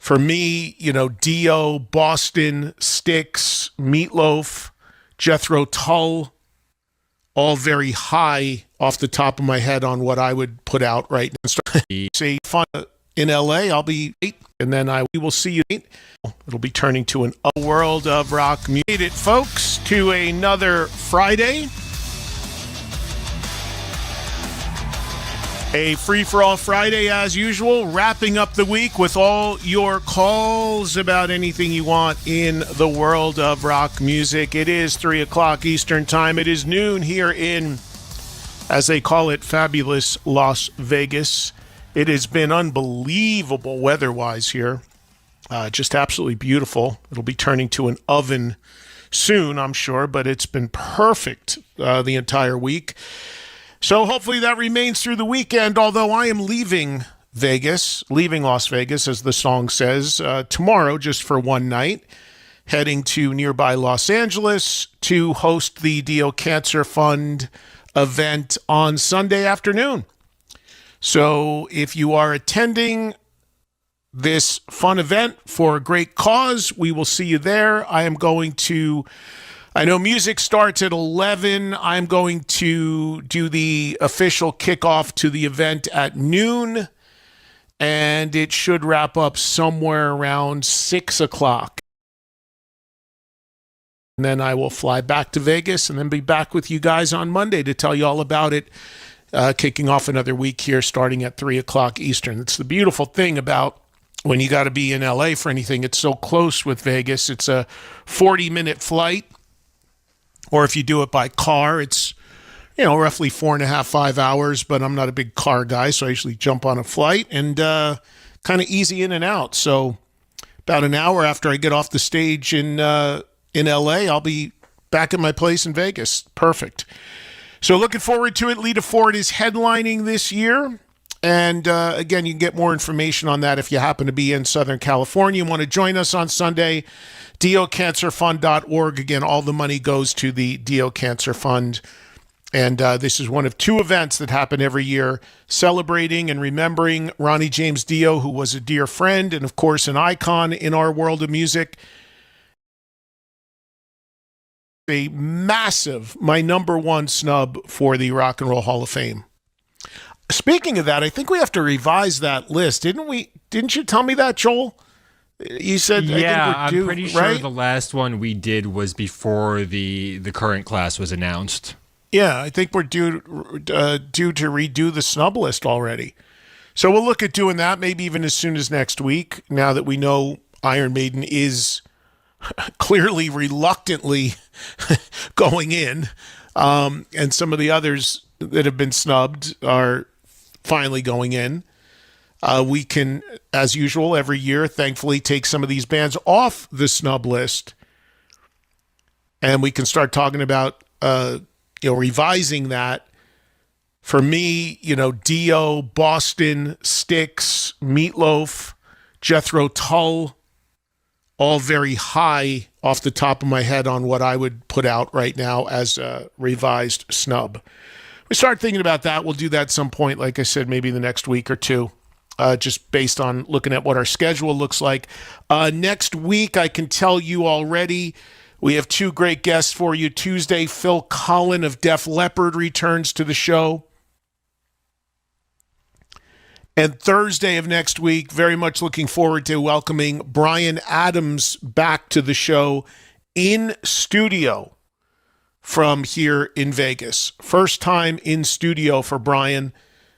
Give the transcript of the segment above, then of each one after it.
For me, Dio, Boston, Styx, Meatloaf, Jethro Tull, all very high off the top of my head on what I would put out right now. Say fun in LA, I'll be 8, and then we will see you 8. It'll be turning to a world of rock music. Made it, folks, to another Friday. A free-for-all Friday, as usual, wrapping up the week with all your calls about anything you want in the world of rock music. It is 3 o'clock Eastern Time. It is noon here in, as they call it, fabulous Las Vegas. It has been unbelievable weather-wise here. Just absolutely beautiful. It'll be turning to an oven soon, I'm sure, but it's been perfect the entire week. So hopefully that remains through the weekend, although I am leaving Las Vegas, as the song says, tomorrow just for one night, heading to nearby Los Angeles to host the Dio Cancer Fund event on Sunday afternoon. So if you are attending this fun event for a great cause, we will see you there. I know music starts at 11. I'm going to do the official kickoff to the event at noon, and it should wrap up somewhere around 6 o'clock. And then I will fly back to Vegas and then be back with you guys on Monday to tell you all about it, kicking off another week here starting at 3 o'clock Eastern. It's the beautiful thing about when you got to be in LA for anything. It's so close with Vegas. It's a 40-minute flight. Or if you do it by car, it's, roughly 4.5, 5 hours, but I'm not a big car guy, so I usually jump on a flight and kind of easy in and out. So about an hour after I get off the stage in LA, I'll be back at my place in Vegas. Perfect. So looking forward to it. Lita Ford is headlining this year. And again, you can get more information on that if you happen to be in Southern California and want to join us on Sunday. DioCancerFund.org. Again, all the money goes to the Dio Cancer Fund. And this is one of 2 events that happen every year, celebrating and remembering Ronnie James Dio, who was a dear friend and, of course, an icon in our world of music. A massive, my number one snub for the Rock and Roll Hall of Fame. Speaking of that, I think we have to revise that list, didn't we? Didn't you tell me that, Joel? You said, yeah, I think we're due, I'm pretty right? sure the last one we did was before the current class was announced. Yeah, I think we're due to redo the snub list already. So we'll look at doing that maybe even as soon as next week, now that we know Iron Maiden is clearly reluctantly going in, and some of the others that have been snubbed are finally going in. We can, as usual, every year, thankfully, take some of these bands off the snub list, and we can start talking about, revising that. For me, Dio, Boston, Styx, Meatloaf, Jethro Tull, all very high off the top of my head on what I would put out right now as a revised snub. We start thinking about that. We'll do that at some point, like I said, maybe the next week or two. Just based on looking at what our schedule looks like. Next week, I can tell you already, we have 2 great guests for you. Tuesday, Phil Collen of Def Leppard returns to the show. And Thursday of next week, very much looking forward to welcoming Bryan Adams back to the show in studio from here in Vegas. First time in studio for Bryan,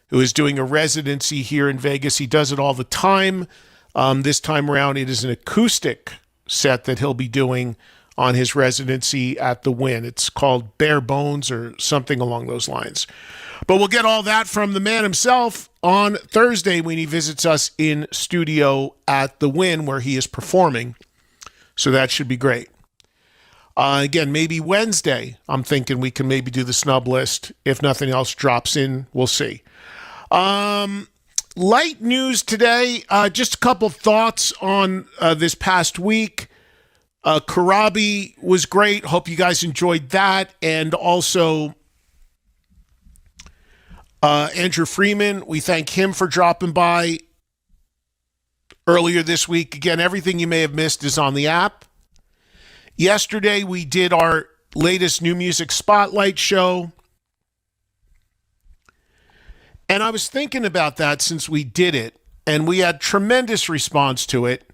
who is doing a residency here in Vegas. He does it all the time. This time around, it is an acoustic set that he'll be doing on his residency at the Wynn. It's called Bare Bones or something along those lines. But we'll get all that from the man himself on Thursday when he visits us in studio at the Wynn where he is performing. So that should be great. Again, maybe Wednesday, I'm thinking we can maybe do the snub list. If nothing else drops in, we'll see. Light news today. Just a couple thoughts on this past week. Karabi was great. Hope you guys enjoyed that. And also Andrew Freeman, we thank him for dropping by. earlier this week. Again, everything you may have missed is on the app. Yesterday, we did our latest New Music Spotlight show. And I was thinking about that since we did it, and we had tremendous response to it.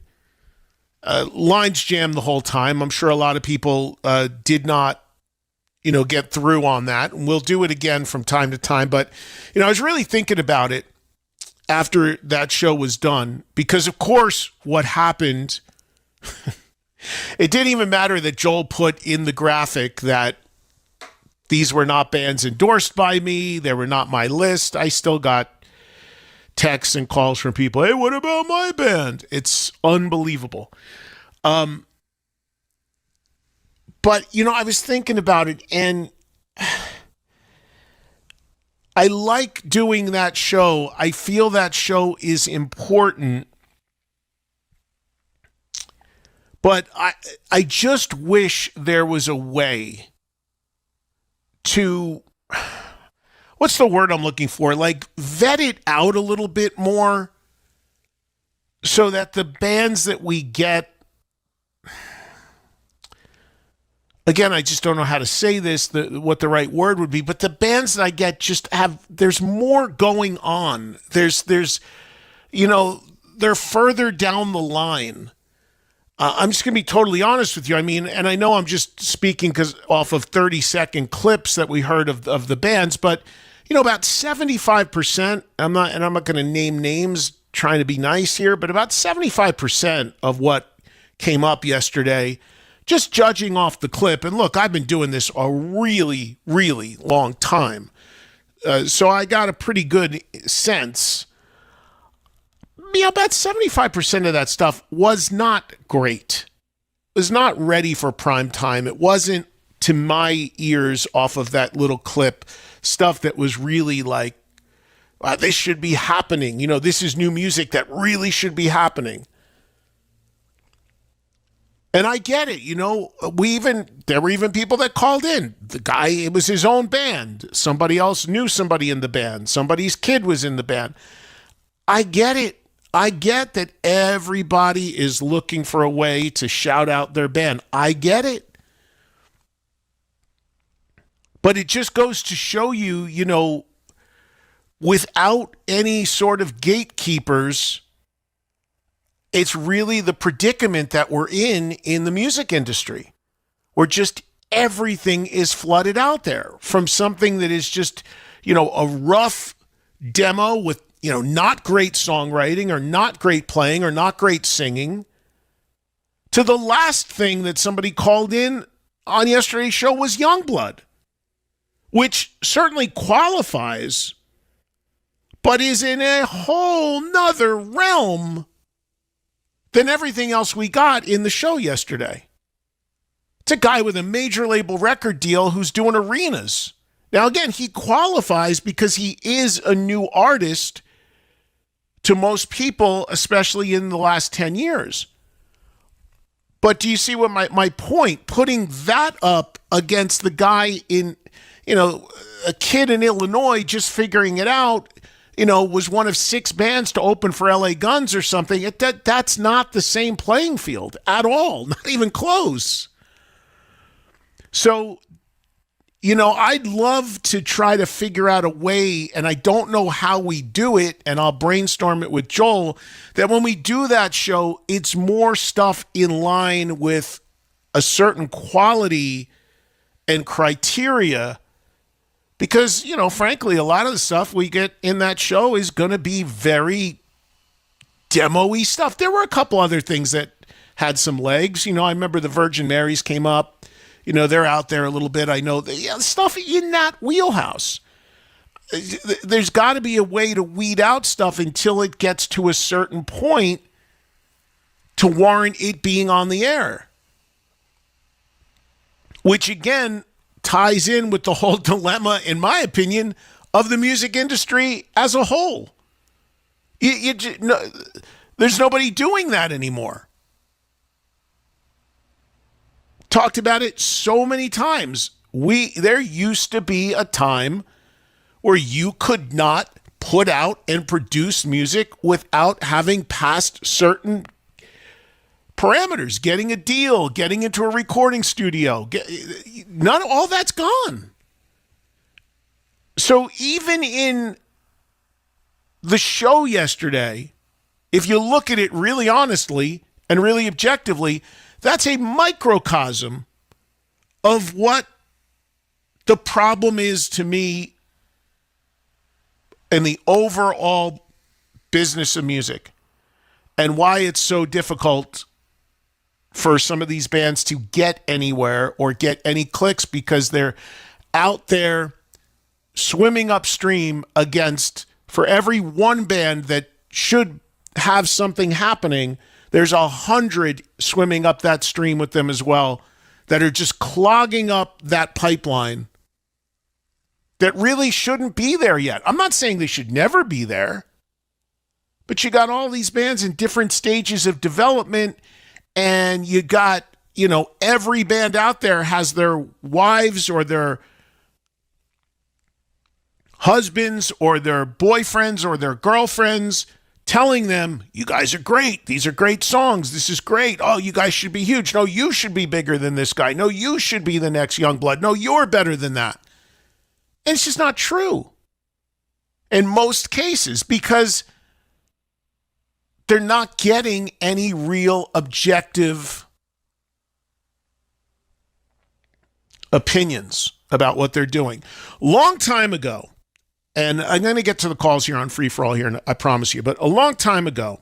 Lines jammed the whole time. I'm sure a lot of people did not, get through on that. And we'll do it again from time to time. But, I was really thinking about it after that show was done, because, of course, what happened, it didn't even matter that Joel put in the graphic that these were not bands endorsed by me. They were not my list. I still got texts and calls from people. Hey, what about my band? It's unbelievable. But, I was thinking about it, and I like doing that show. I feel that show is important. But I just wish there was a way to, what's the word I'm looking for? Like, vet it out a little bit more so that the bands that we get, again, I just don't know how to say this, what the right word would be, but the bands that I get just there's more going on. There's they're further down the line. I'm just going to be totally honest with you. I mean, and I know I'm just speaking off of 30-second clips that we heard of the bands, but, about 75%, I'm not going to name names trying to be nice here, but about 75% of what came up yesterday, just judging off the clip, and look, I've been doing this a really, really long time, so I got a pretty good sense. About 75% of that stuff was not great. It was not ready for prime time. It wasn't, to my ears, off of that little clip, stuff that was really like, this should be happening. This is new music that really should be happening. And I get it. There were even people that called in. The guy, it was his own band. Somebody else knew somebody in the band. Somebody's kid was in the band. I get it. I get that everybody is looking for a way to shout out their band. I get it. But it just goes to show you, without any sort of gatekeepers, it's really the predicament that we're in the music industry, where just everything is flooded out there, from something that is just, a rough demo with not great songwriting or not great playing or not great singing, to the last thing that somebody called in on yesterday's show was Youngblood, which certainly qualifies, but is in a whole nother realm than everything else we got in the show yesterday. It's a guy with a major label record deal who's doing arenas. Now, again, he qualifies because he is a new artist to most people, especially in the last 10 years. But do you see what my point? Putting that up against the guy in, a kid in Illinois just figuring it out, was one of 6 bands to open for LA Guns or something. That's not the same playing field at all, not even close. So, I'd love to try to figure out a way, and I don't know how we do it, and I'll brainstorm it with Joel, that when we do that show, it's more stuff in line with a certain quality and criteria. Because, frankly, a lot of the stuff we get in that show is going to be very demo-y stuff. There were a couple other things that had some legs. I remember the Virgin Marys came up. They're out there a little bit. I know stuff in that wheelhouse. There's got to be a way to weed out stuff until it gets to a certain point to warrant it being on the air. Which, again, ties in with the whole dilemma, in my opinion, of the music industry as a whole. There's nobody doing that anymore. Talked about it so many times. There used to be a time where you could not put out and produce music without having passed certain parameters, getting a deal, getting into a recording studio. All that's gone. So even in the show yesterday, if you look at it really honestly and really objectively, that's a microcosm of what the problem is to me in the overall business of music and why it's so difficult for some of these bands to get anywhere or get any clicks, because they're out there swimming upstream against, for every one band that should have something happening, there's 100 swimming up that stream with them as well that are just clogging up that pipeline that really shouldn't be there yet. I'm not saying they should never be there, but you got all these bands in different stages of development, and you got, every band out there has their wives or their husbands or their boyfriends or their girlfriends telling them, you guys are great. These are great songs. This is great. Oh, you guys should be huge. No, you should be bigger than this guy. No, you should be the next Youngblood. No, you're better than that. And it's just not true in most cases, because they're not getting any real objective opinions about what they're doing. Long time ago, and I'm going to get to the calls here on Free For All here, I promise you, but a long time ago,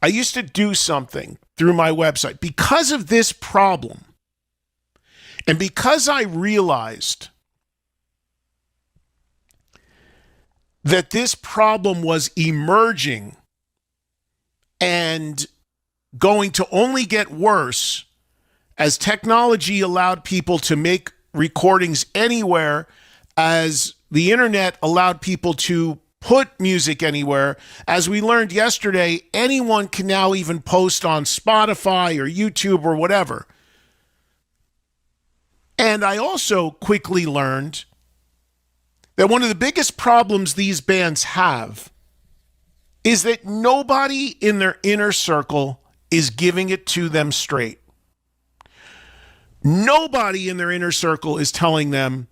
I used to do something through my website because of this problem. And because I realized that this problem was emerging and going to only get worse as technology allowed people to make recordings anywhere, as the internet allowed people to put music anywhere. As we learned yesterday, anyone can now even post on Spotify or YouTube or whatever. And I also quickly learned that one of the biggest problems these bands have is that nobody in their inner circle is giving it to them straight. Nobody in their inner circle is telling them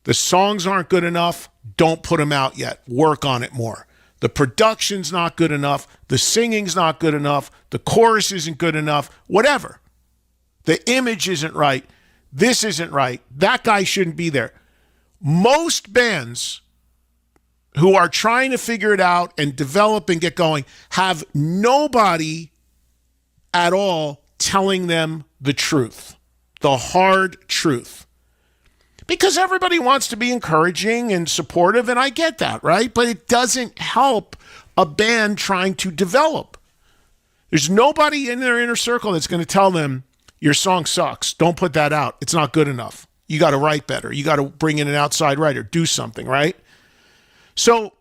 the songs aren't good enough, don't put them out yet, work on it more. The production's not good enough, the singing's not good enough, the chorus isn't good enough, whatever. The image isn't right, this isn't right, that guy shouldn't be there. Most bands who are trying to figure it out and develop and get going have nobody at all telling them the truth, the hard truth. Because everybody wants to be encouraging and supportive, and I get that, right? But it doesn't help a band trying to develop. There's nobody in their inner circle that's going to tell them, your song sucks, don't put that out, it's not good enough. You got to write better. You got to bring in an outside writer, do something, right? So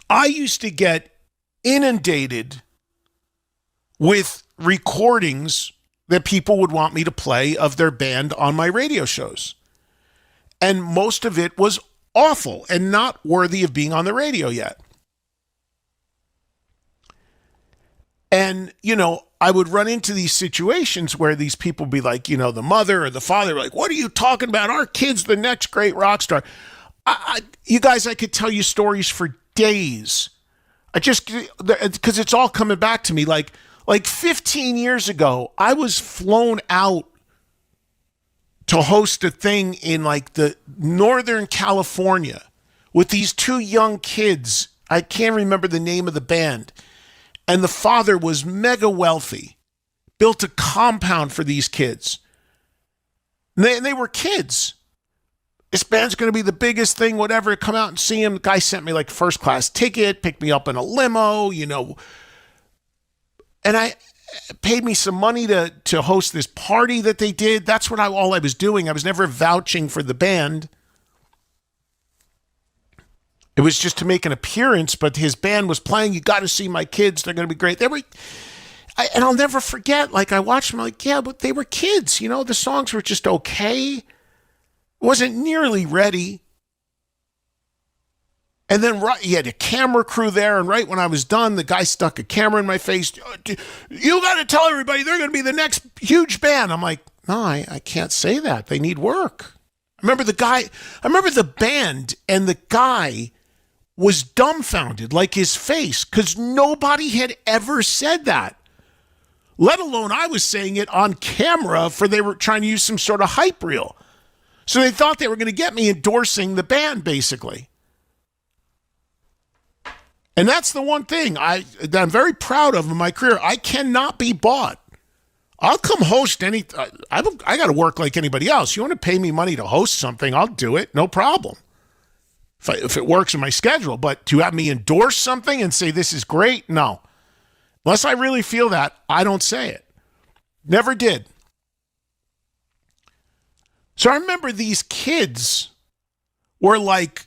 I used to get inundated with recordings that people would want me to play of their band on my radio shows. And most of it was awful and not worthy of being on the radio yet. And, I would run into these situations where these people be like, the mother or the father, like, what are you talking about? Our kid's the next great rock star. You guys, I could tell you stories for days. Because it's all coming back to me. Like 15 years ago, I was flown out to host a thing in the Northern California with these two young kids. I can't remember the name of the band. And the father was mega wealthy, built a compound for these kids. And they were kids. This band's going to be the biggest thing, whatever. Come out and see him. The guy sent me first class ticket, picked me up in a limo, And I paid me some money to host this party that they did. That's what all I was doing. I was never vouching for the band. It was just to make an appearance, but his band was playing. You got to see my kids. They're going to be great. And I'll never forget, I watched them, yeah, but they were kids. The songs were just okay. It wasn't nearly ready. And then he had a camera crew there, and right when I was done, the guy stuck a camera in my face. You got to tell everybody they're going to be the next huge band. I'm like, no, I can't say that. They need work. I remember the band, and the guy was dumbfounded, like his face, because nobody had ever said that. Let alone I was saying it on camera they were trying to use some sort of hype reel. So they thought they were going to get me endorsing the band, basically. And that's the one thing that I'm very proud of in my career. I cannot be bought. I'll come host I got to work like anybody else. You want to pay me money to host something, I'll do it. No problem. If it works in my schedule. But to have me endorse something and say this is great, no. Unless I really feel that, I don't say it. Never did. So I remember these kids were like,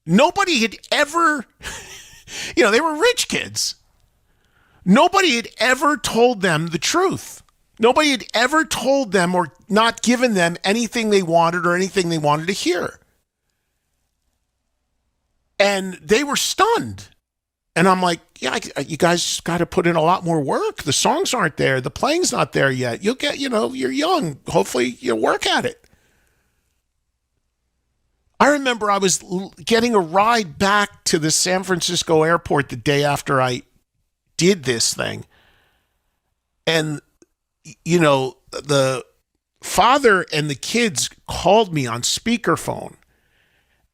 nobody had ever... they were rich kids. Nobody had ever told them the truth. Nobody had ever told them or not given them anything they wanted or anything they wanted to hear. And they were stunned. And I'm like, yeah, you guys got to put in a lot more work. The songs aren't there. The playing's not there yet. You'll get, you're young. Hopefully you'll work at it. I remember I was getting a ride back to the San Francisco airport the day after I did this thing. And, the father and the kids called me on speakerphone.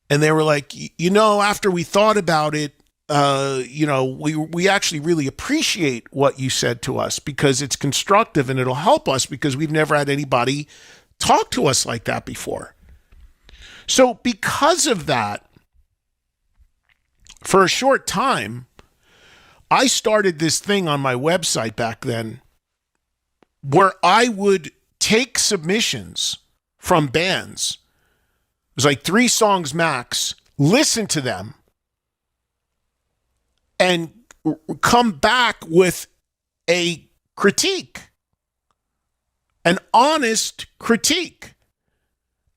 And they were like, after we thought about it, we actually really appreciate what you said to us because it's constructive and it'll help us because we've never had anybody talk to us like that before. So because of that, for a short time, I started this thing on my website back then where I would take submissions from bands. It was like 3 songs max, listen to them, and come back with a critique, an honest critique.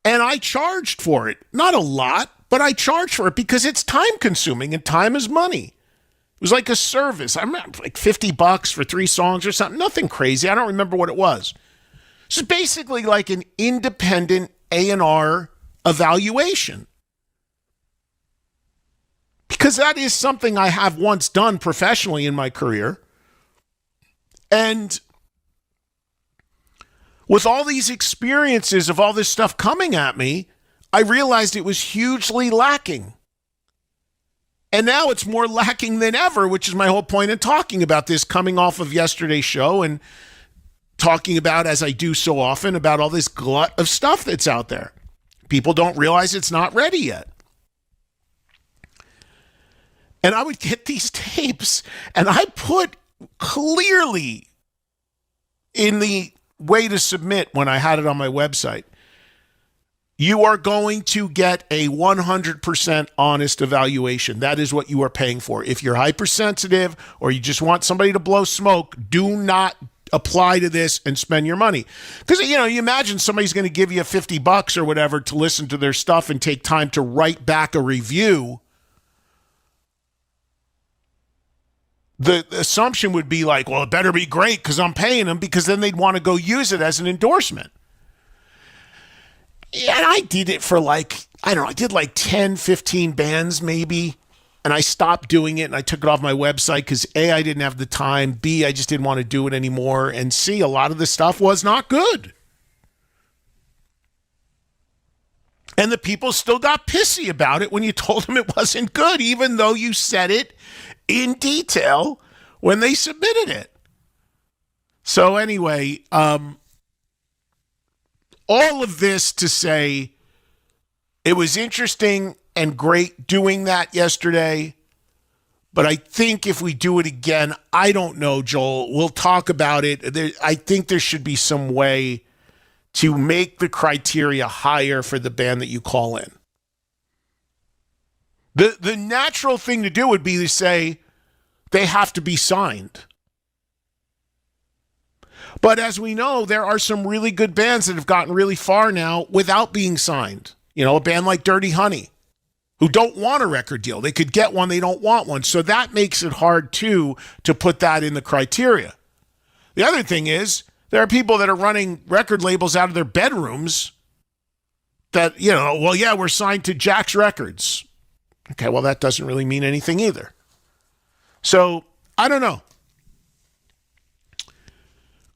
And I charged for it. Not a lot, but I charged for it because it's time consuming and time is money. It was like a service. I remember like $50 for 3 songs or something. Nothing crazy. I don't remember what it was. It's basically like an independent A&R evaluation. Because that is something I have once done professionally in my career. And with all these experiences of all this stuff coming at me, I realized it was hugely lacking. And now it's more lacking than ever, which is my whole point in talking about this, coming off of yesterday's show and talking about, as I do so often, about all this glut of stuff that's out there. People don't realize it's not ready yet. And I would get these tapes, and I put clearly in the way to submit when I had it on my website, you are going to get a 100% honest evaluation. That is what you are paying for. If you're hypersensitive or you just want somebody to blow smoke, do not apply to this and spend your money. Because, you imagine somebody's going to give you $50 or whatever to listen to their stuff and take time to write back a review. The assumption would be like, well, it better be great because I'm paying them, because then they'd want to go use it as an endorsement. And I did it for I did like 10, 15 bands maybe. And I stopped doing it and I took it off my website because A, I didn't have the time. B, I just didn't want to do it anymore. And C, a lot of the stuff was not good. And the people still got pissy about it when you told them it wasn't good, even though you said it in detail when they submitted it. So anyway, all of this to say it was interesting and great doing that yesterday. But I think if we do it again, I don't know, Joel, we'll talk about it. I think there should be some way to make the criteria higher for the band that you call in. The natural thing to do would be to say they have to be signed. But as we know, there are some really good bands that have gotten really far now without being signed. A band like Dirty Honey. who don't want a record deal. They could get one, they don't want one. So that makes it hard, too, to put that in the criteria. The other thing is there are people that are running record labels out of their bedrooms that, well, yeah, we're signed to Jack's Records. Okay, well, that doesn't really mean anything either. So, I don't know.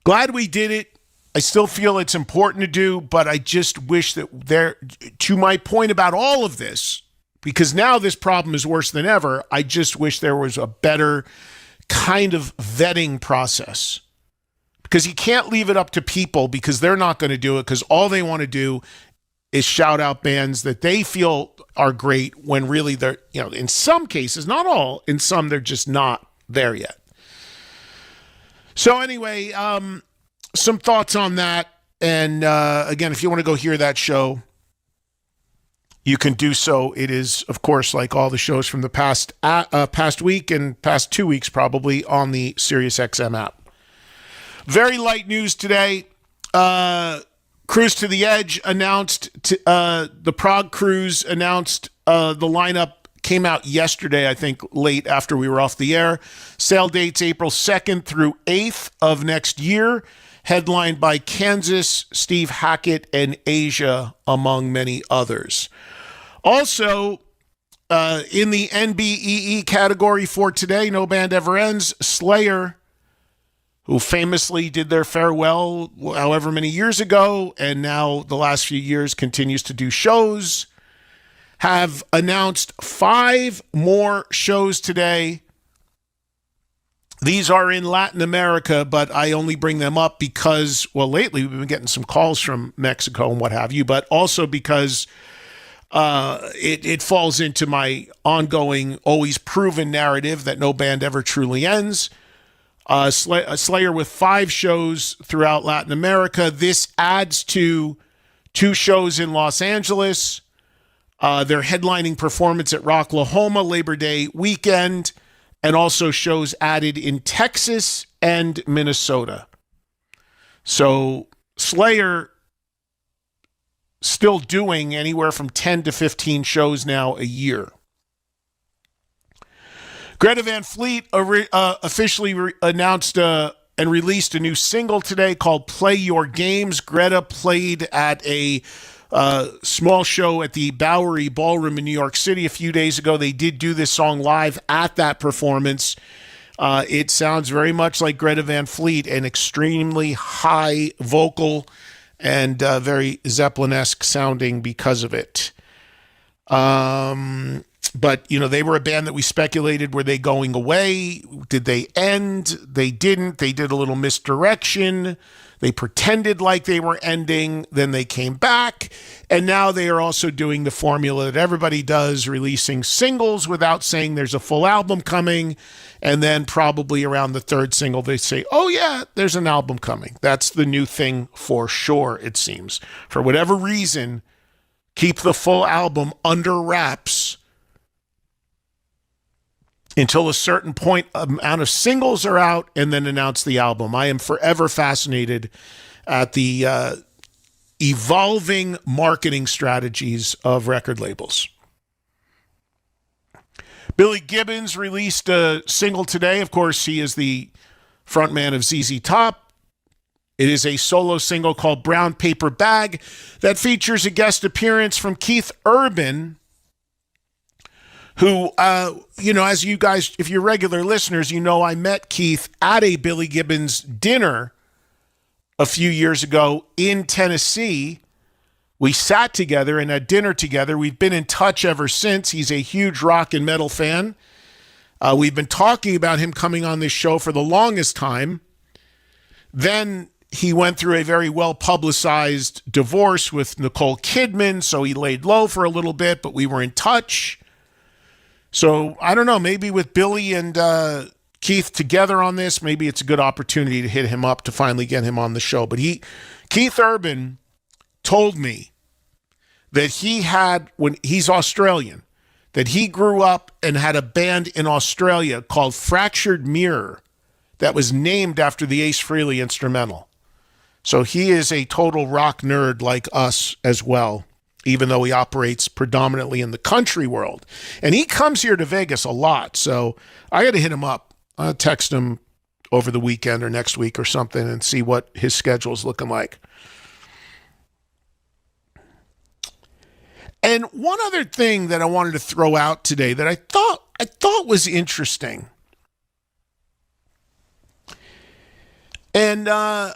Glad we did it. I still feel it's important to do, but I just wish that to my point about all of this, because now this problem is worse than ever, I just wish there was a better kind of vetting process. Because you can't leave it up to people because they're not going to do it because all they want to do is shout out bands that they feel are great when really they're, in some cases, not all, in some they're just not there yet. So anyway, some thoughts on that. And again, if you want to go hear that show, you can do so. It is, of course, like all the shows from the past week and past 2 weeks probably on the SiriusXM app. Very light news today. Cruise to the Edge announced, the Prague Cruise announced the lineup came out yesterday, I think, late after we were off the air. Sail dates April 2nd through 8th of next year, headlined by Kansas, Steve Hackett, and Asia, among many others. Also, in the NBEE category for today, No Band Ever Ends, Slayer, who famously did their farewell however many years ago, and now the last few years continues to do shows, have announced 5 more shows today. These are in Latin America, but I only bring them up because, well, lately we've been getting some calls from Mexico and what have you, but also because it falls into my ongoing, always proven narrative that no band ever truly ends. Slayer with 5 shows throughout Latin America. This adds to 2 shows in Los Angeles. Their headlining performance at Rocklahoma Labor Day weekend, and also shows added in Texas and Minnesota. So Slayer still doing anywhere from 10 to 15 shows now a year. Greta Van Fleet officially announced and released a new single today called Play Your Games. Greta played at a small show at the Bowery Ballroom in New York City a few days ago. They did do this song live at that performance. It sounds very much like Greta Van Fleet, an extremely high vocal and very Zeppelin-esque sounding because of it. But, they were a band that we speculated, were they going away? Did they end? They didn't. They did a little misdirection. They pretended like they were ending. Then they came back. And now they are also doing the formula that everybody does, releasing singles without saying there's a full album coming. And then probably around the 3rd single, they say, oh, yeah, there's an album coming. That's the new thing for sure, it seems. For whatever reason, keep the full album under wraps until a certain amount of singles are out and then announce the album. I am forever fascinated at the evolving marketing strategies of record labels. Billy Gibbons released a single today. Of course, he is the frontman of ZZ Top. It is a solo single called Brown Paper Bag that features a guest appearance from Keith Urban, who, as you guys, if you're regular listeners, I met Keith at a Billy Gibbons dinner a few years ago in Tennessee. We sat together and had dinner together. We've been in touch ever since. He's a huge rock and metal fan. We've been talking about him coming on this show for the longest time. Then he went through a very well-publicized divorce with Nicole Kidman, so he laid low for a little bit, but we were in touch. So, I don't know, maybe with Billy and Keith together on this, maybe it's a good opportunity to hit him up to finally get him on the show. But Keith Urban told me that when he's Australian, that he grew up and had a band in Australia called Fractured Mirror that was named after the Ace Frehley instrumental. So he is a total rock nerd like us as well. even though he operates predominantly in the country world. And he comes here to Vegas a lot. So I got to hit him up. I'll text him over the weekend or next week or something and see what his schedule is looking like. And one other thing that I wanted to throw out today that I thought was interesting. And I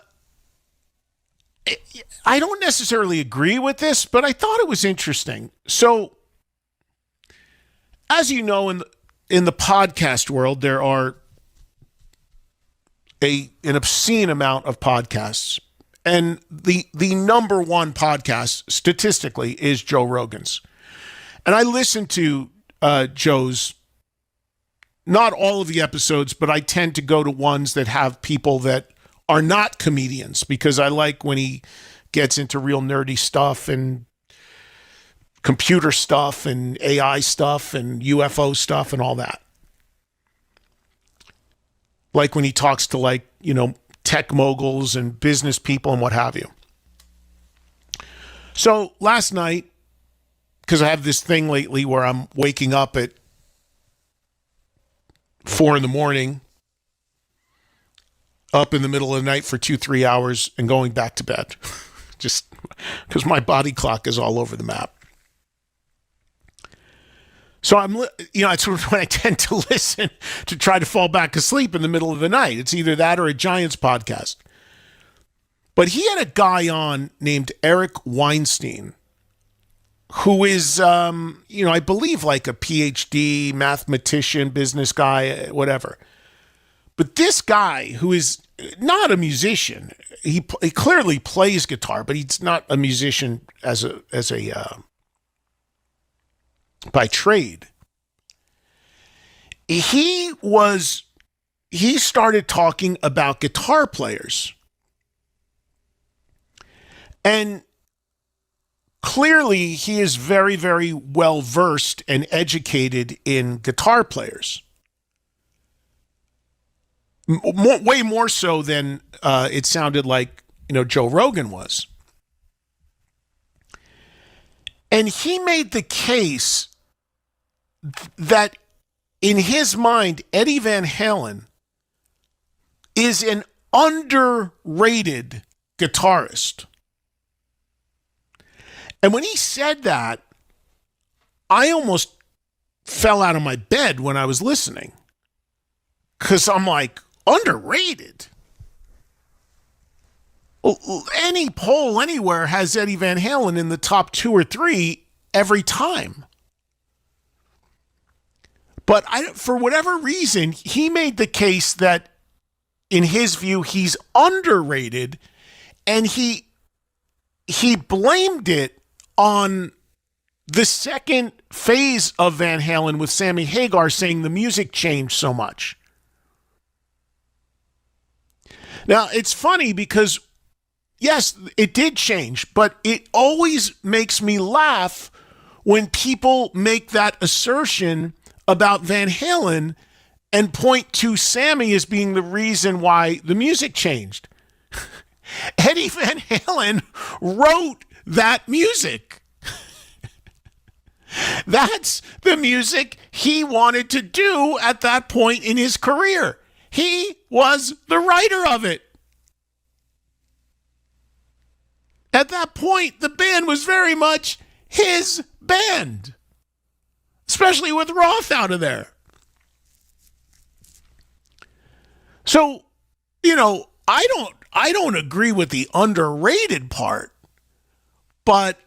don't necessarily agree with this, but I thought it was interesting. So, as you know, in the podcast world, there are an obscene amount of podcasts. And the number one podcast statistically is Joe Rogan's. And I listen to Joe's, not all of the episodes, but I tend to go to ones that have people that are not comedians, because I like when he gets into real nerdy stuff and computer stuff and AI stuff and UFO stuff and all that. Like when he talks to tech moguls and business people and what have you. So last night, because I have this thing lately where I'm waking up at 4 a.m, up in the middle of the night for 2-3 hours and going back to bed, just because my body clock is all over the map. So it's when I tend to listen to try to fall back asleep in the middle of the night. It's either that or a Giants podcast. But he had a guy on named Eric Weinstein, who is, I believe like a PhD, mathematician, business guy, whatever. But this guy, who is not a musician, he clearly plays guitar, but he's not a musician as a by trade. He started talking about guitar players. And clearly he is very, very well versed and educated in guitar players. Way more so than it sounded like, Joe Rogan was. And he made the case that in his mind, Eddie Van Halen is an underrated guitarist. And when he said that, I almost fell out of my bed when I was listening. Because I'm like, underrated? Any poll anywhere has Eddie Van Halen in the top 2 or 3 every time. But for whatever reason, he made the case that, in his view, he's underrated, and he blamed it on the second phase of Van Halen with Sammy Hagar, saying the music changed so much. Now, it's funny because, yes, it did change, but it always makes me laugh when people make that assertion about Van Halen and point to Sammy as being the reason why the music changed. Eddie Van Halen wrote that music. That's the music he wanted to do at that point in his career. He was the writer of it. At that point, the band was very much his band, especially with Roth out of there. So, I don't agree with the underrated part, but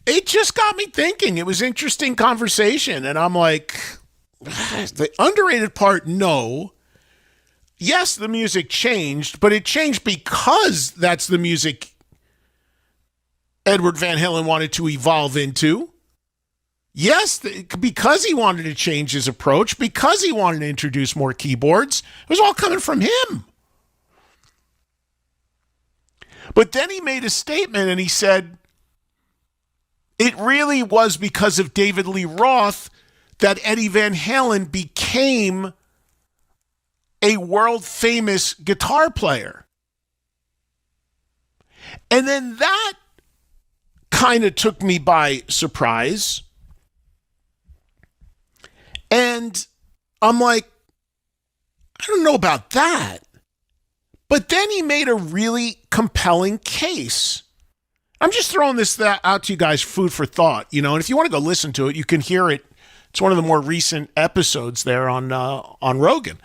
it just got me thinking. It was interesting conversation, and I'm like, the underrated part, no. Yes, the music changed, but it changed because that's the music Edward Van Halen wanted to evolve into. Yes, because he wanted to change his approach, because he wanted to introduce more keyboards. It was all coming from him. But then he made a statement and he said, it really was because of David Lee Roth that Eddie Van Halen became a world-famous guitar player. And then that kind of took me by surprise. And I'm like, I don't know about that. But then he made a really compelling case. I'm just throwing this out to you guys, food for thought, and if you want to go listen to it, you can hear it. It's one of the more recent episodes there on Rogan.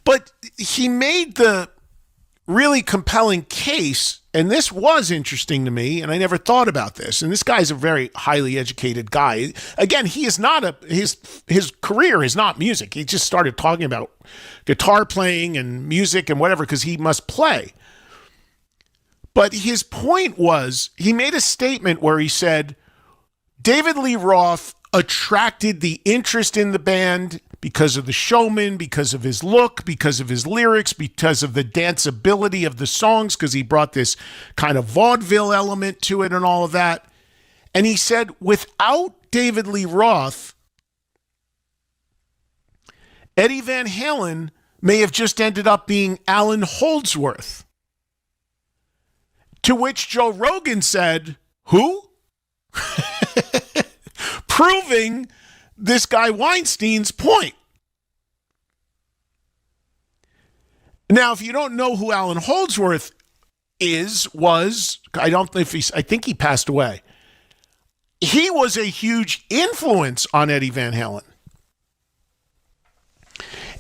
But he made the really compelling case, and this was interesting to me, and I never thought about this. And this guy's a very highly educated guy. Again, he is not his career is not music. He just started talking about guitar playing and music and whatever because he must play. But his point was, he made a statement where he said, David Lee Roth attracted the interest in the band because of the showman, because of his look, because of his lyrics, because of the danceability of the songs, because he brought this kind of vaudeville element to it and all of that. And he said, without David Lee Roth, Eddie Van Halen may have just ended up being Alan Holdsworth. To which Joe Rogan said, who? Proving this guy Weinstein's point. Now, if you don't know who Alan Holdsworth was, I think he passed away. He was a huge influence on Eddie Van Halen.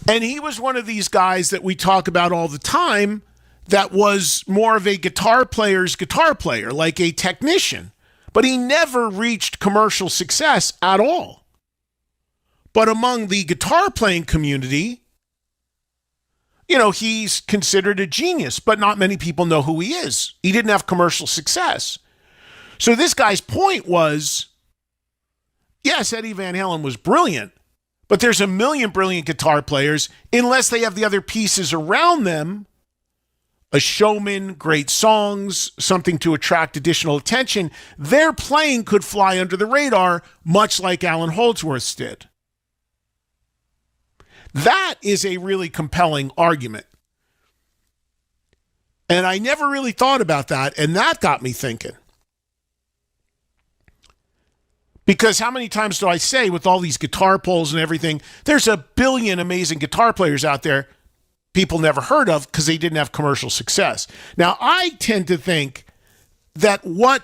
And he was one of these guys that we talk about all the time that was more of a guitar player's guitar player, like a technician. But he never reached commercial success at all. But among the guitar playing community, he's considered a genius, but not many people know who he is. He didn't have commercial success. So this guy's point was, yes, Eddie Van Halen was brilliant, but there's a million brilliant guitar players, unless they have the other pieces around them, a showman, great songs, something to attract additional attention, their playing could fly under the radar, much like Alan Holdsworth's did. That is a really compelling argument. And I never really thought about that, and that got me thinking. Because how many times do I say, with all these guitar polls and everything, there's a billion amazing guitar players out there people never heard of because they didn't have commercial success. Now, I tend to think that what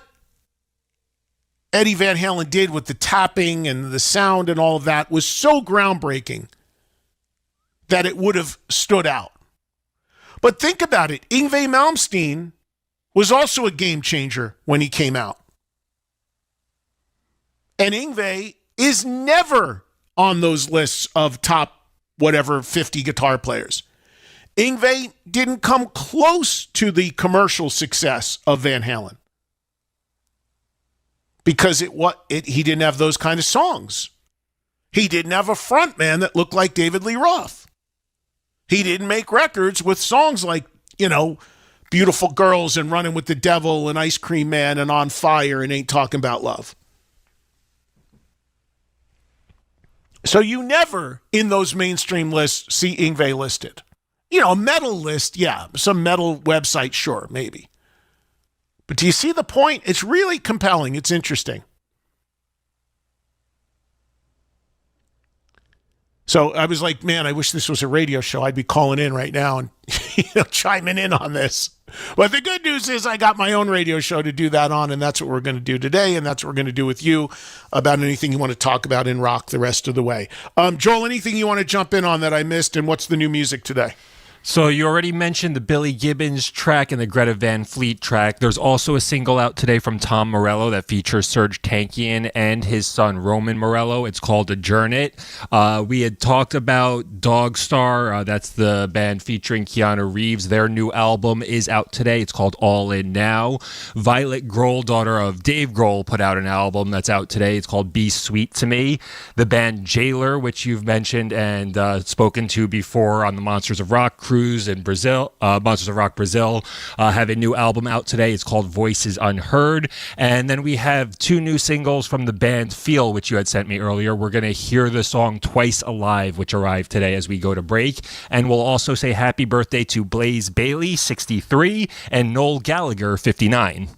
Eddie Van Halen did with the tapping and the sound and all of that was so groundbreaking that it would have stood out. But think about it. Yngwie Malmsteen was also a game changer when he came out. And Yngwie is never on those lists of top, 50 guitar players. Yngwie didn't come close to the commercial success of Van Halen because he didn't have those kind of songs. He didn't have a front man that looked like David Lee Roth. He didn't make records with songs like, Beautiful Girls and Running with the Devil and Ice Cream Man and On Fire and Ain't Talking About Love. So you never, in those mainstream lists, see Yngwie listed. A metal list, yeah. Some metal website, sure, maybe. But do you see the point? It's really compelling. It's interesting. So I was like, man, I wish this was a radio show. I'd be calling in right now and chiming in on this. But the good news is I got my own radio show to do that on, and that's what we're going to do today, and that's what we're going to do with you about anything you want to talk about in rock the rest of the way. Joel, anything you want to jump in on that I missed, and what's the new music today? So you already mentioned the Billy Gibbons track and the Greta Van Fleet track. There's also a single out today from Tom Morello that features Serge Tankian and his son Roman Morello. It's called Adjourn It. We had talked about Dogstar. That's the band featuring Keanu Reeves. Their new album is out today. It's called All In Now. Violet Grohl, daughter of Dave Grohl, put out an album that's out today. It's called Be Sweet to Me. The band Jailer, which you've mentioned and spoken to before on the Monsters of Rock Cruise in Brazil, Monsters of Rock Brazil, have a new album out today. It's called Voices Unheard. And then we have two new singles from the band Feel, which you had sent me earlier. We're going to hear the song Twice Alive, which arrived today as we go to break. And we'll also say happy birthday to Blaze Bailey, 63, and Noel Gallagher, 59.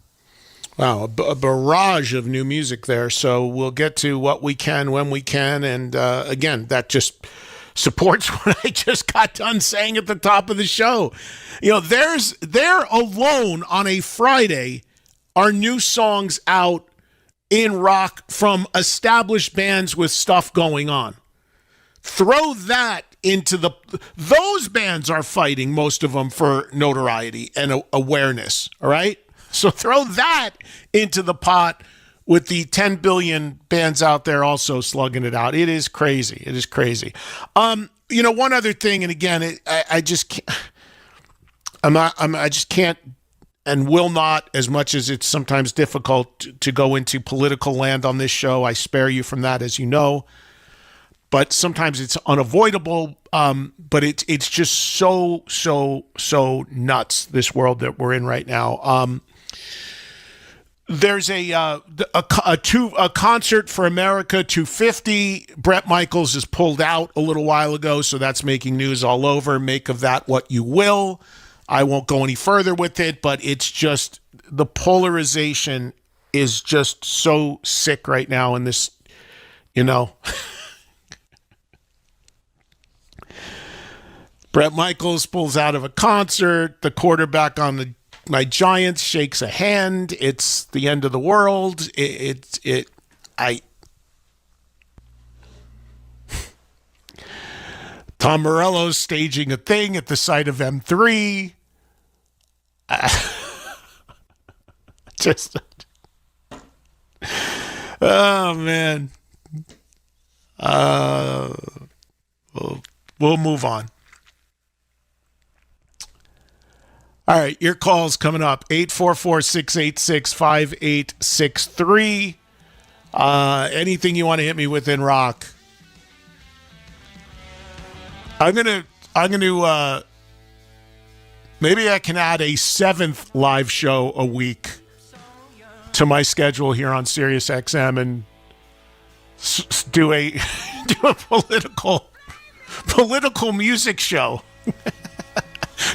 Wow, a barrage of new music there. So we'll get to what we can when we can. And again, that just supports what I just got done saying at the top of the show. You know, there alone on a Friday are new songs out in rock from established bands with stuff going on. Throw that into those bands are fighting, most of them, for notoriety and awareness, all right? So throw that into the pot with the 10 billion bands out there also slugging it out. It is crazy. It is crazy. You know, one other thing, and again, I just can't, I just can't and will not, as much as it's sometimes difficult to go into political land on this show. I spare you from that, as you know. But sometimes it's unavoidable. But it's just so nuts, this world that we're in right now. There's a concert for America 250. Bret Michaels is pulled out a little while ago, so that's making news all over. Make of that what you will. I won't go any further with it, but it's just the polarization is just so sick right now in this, you know. Bret Michaels pulls out of a concert. The quarterback on my Giants shakes a hand. It's the end of the world. Tom Morello's staging a thing at the site of M3. Oh man. We'll move on. All right, your call's coming up. 844-686-5863. Anything you want to hit me with in rock. I'm gonna maybe I can add a 7th live show a week to my schedule here on Sirius XM and do a political music show.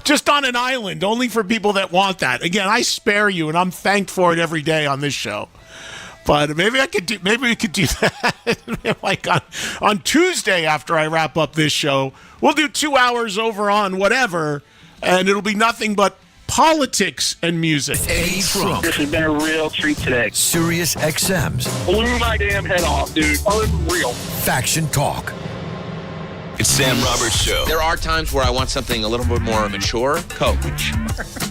Just on an island, only for people that want that. Again, I spare you, and I'm thanked for it every day on this show. But maybe we could do that. Like on Tuesday after I wrap up this show, we'll do 2 hours over on whatever, and it'll be nothing but politics and music. Eddie Trunk. This has been a real treat today. Sirius XM's Blew my damn head off, dude. Unreal. Faction Talk. It's Sam Roberts Show. There are times where I want something a little bit more mature. Coke.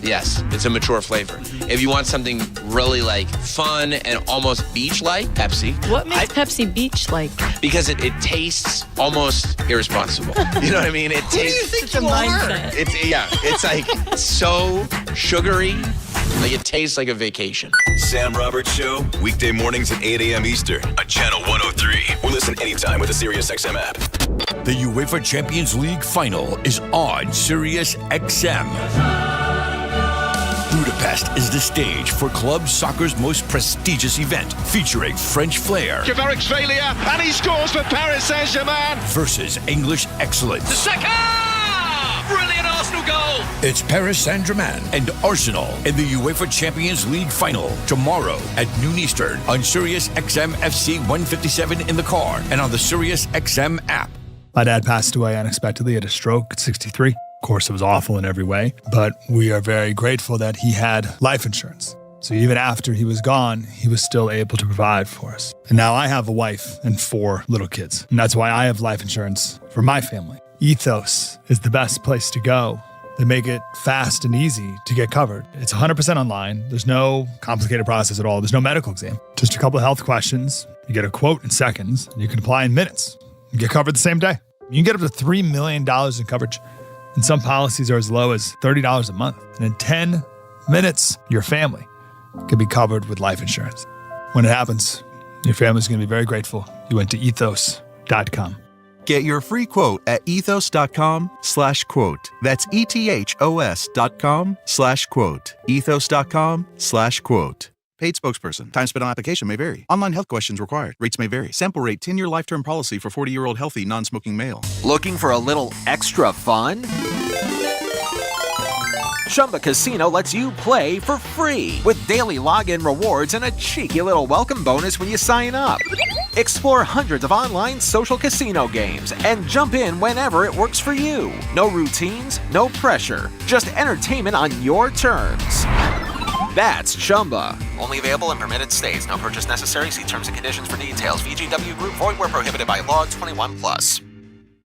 Yes, it's a mature flavor. If you want something really like fun and almost beach-like, Pepsi. What makes Pepsi beach-like? Because it tastes almost irresponsible. You know what I mean? It tastes. It's a mindset. It's like so sugary. Like it tastes like a vacation. Sam Roberts Show, weekday mornings at 8 a.m. Eastern on Channel 103. Or listen anytime with the Sirius XM app. The UEFA Champions League final is on Sirius XM. Budapest is the stage for club soccer's most prestigious event, featuring French flair Kvaratskhelia, and he scores for Paris Saint-Germain versus English excellence. The second! Brilliant Arsenal goal! It's Paris Saint-Germain and Arsenal in the UEFA Champions League final tomorrow at noon Eastern on Sirius XM FC 157 in the car and on the Sirius XM app. My dad passed away unexpectedly at a stroke at 63. Of course, it was awful in every way, but we are very grateful that he had life insurance. So even after he was gone, he was still able to provide for us. And now I have a wife and 4 little kids, and that's why I have life insurance for my family. Ethos is the best place to go. They make it fast and easy to get covered. It's 100% online. There's no complicated process at all. There's no medical exam. Just a couple of health questions. You get a quote in seconds, and you can apply in minutes. You get covered the same day. You can get up to $3 million in coverage. And some policies are as low as $30 a month. And in 10 minutes, your family can be covered with life insurance. When it happens, your family's going to be very grateful you went to ethos.com. Get your free quote at ethos.com/quote. That's ETHOS.com/quote. Ethos.com/quote. Paid spokesperson. Time spent on application may vary. Online health questions required. Rates may vary. Sample rate 10-year life-term policy for 40-year-old healthy non-smoking male. Looking for a little extra fun? Chumba Casino lets you play for free with daily login rewards and a cheeky little welcome bonus when you sign up. Explore hundreds of online social casino games and jump in whenever it works for you. No routines, no pressure, just entertainment on your terms. That's Chumba. Only available in permitted states. No purchase necessary. See terms and conditions for details. VGW Group. Void where prohibited by law. 21+.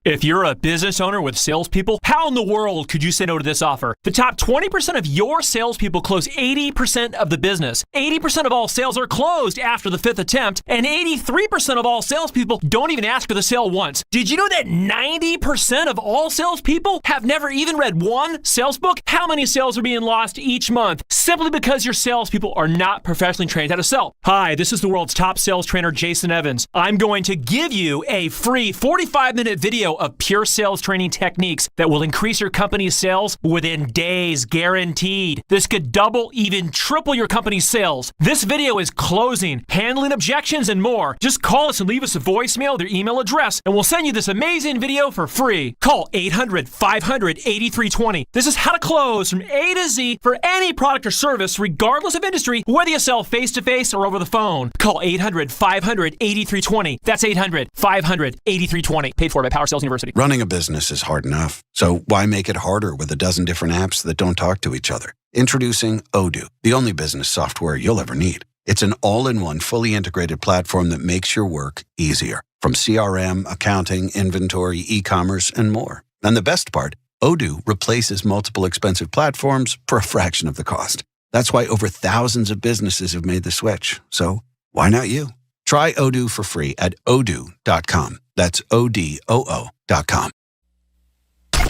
If you're a business owner with salespeople, how in the world could you say no to this offer? The top 20% of your salespeople close 80% of the business. 80% of all sales are closed after the 5th attempt, and 83% of all salespeople don't even ask for the sale once. Did you know that 90% of all salespeople have never even read one sales book? How many sales are being lost each month simply because your salespeople are not professionally trained how to sell? Hi, this is the world's top sales trainer, Jason Evans. I'm going to give you a free 45-minute video of pure sales training techniques that will increase your company's sales within days, guaranteed. This could double, even triple your company's sales. This video is closing, handling objections, and more. Just call us and leave us a voicemail, their email address, and we'll send you this amazing video for free. Call 800-500-8320. This is how to close from A to Z for any product or service, regardless of industry, whether you sell face-to-face or over the phone. Call 800-500-8320. That's 800-500-8320. Paid for by Power Sales University. Running a business is hard enough, so why make it harder with a dozen different apps that don't talk to each other? Introducing Odoo, the only business software you'll ever need. It's an all-in-one, fully integrated platform that makes your work easier. From CRM, accounting, inventory, e-commerce, and more. And the best part, Odoo replaces multiple expensive platforms for a fraction of the cost. That's why over thousands of businesses have made the switch. So why not you? Try Odoo for free at odoo.com. That's ODOO.com.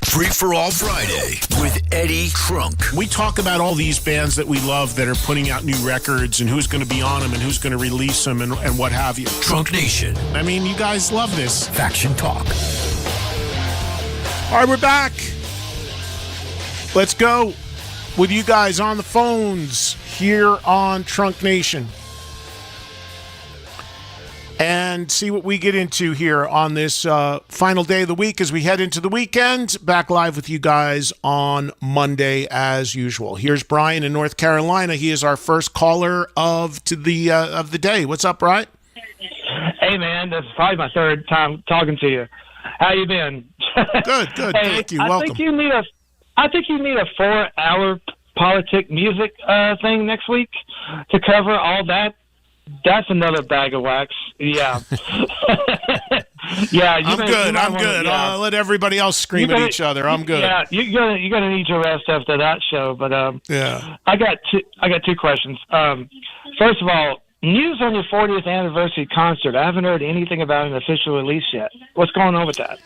Free for All Friday with Eddie Trunk. We talk about all these bands that we love that are putting out new records and who's going to be on them and who's going to release them and what have you. Trunk Nation. I mean, you guys love this. Faction Talk. All right, we're back. Let's go with you guys on the phones here on Trunk Nation. And see what we get into here on this final day of the week as we head into the weekend. Back live with you guys on Monday as usual. Here's Brian in North Carolina. He is our first caller of the day. What's up, Brian? Hey, man. This is probably my third time talking to you. How you been? Good. Hey, thank you. Welcome. I think you need a 4-hour politic music thing next week to cover all that. That's another bag of wax. Yeah. Yeah. I'm good. I'll let everybody else scream at each other. I'm good. Yeah. You're gonna need your rest after that show. But yeah. I got two questions. First of all, news on your 40th anniversary concert. I haven't heard anything about an official release yet. What's going on with that?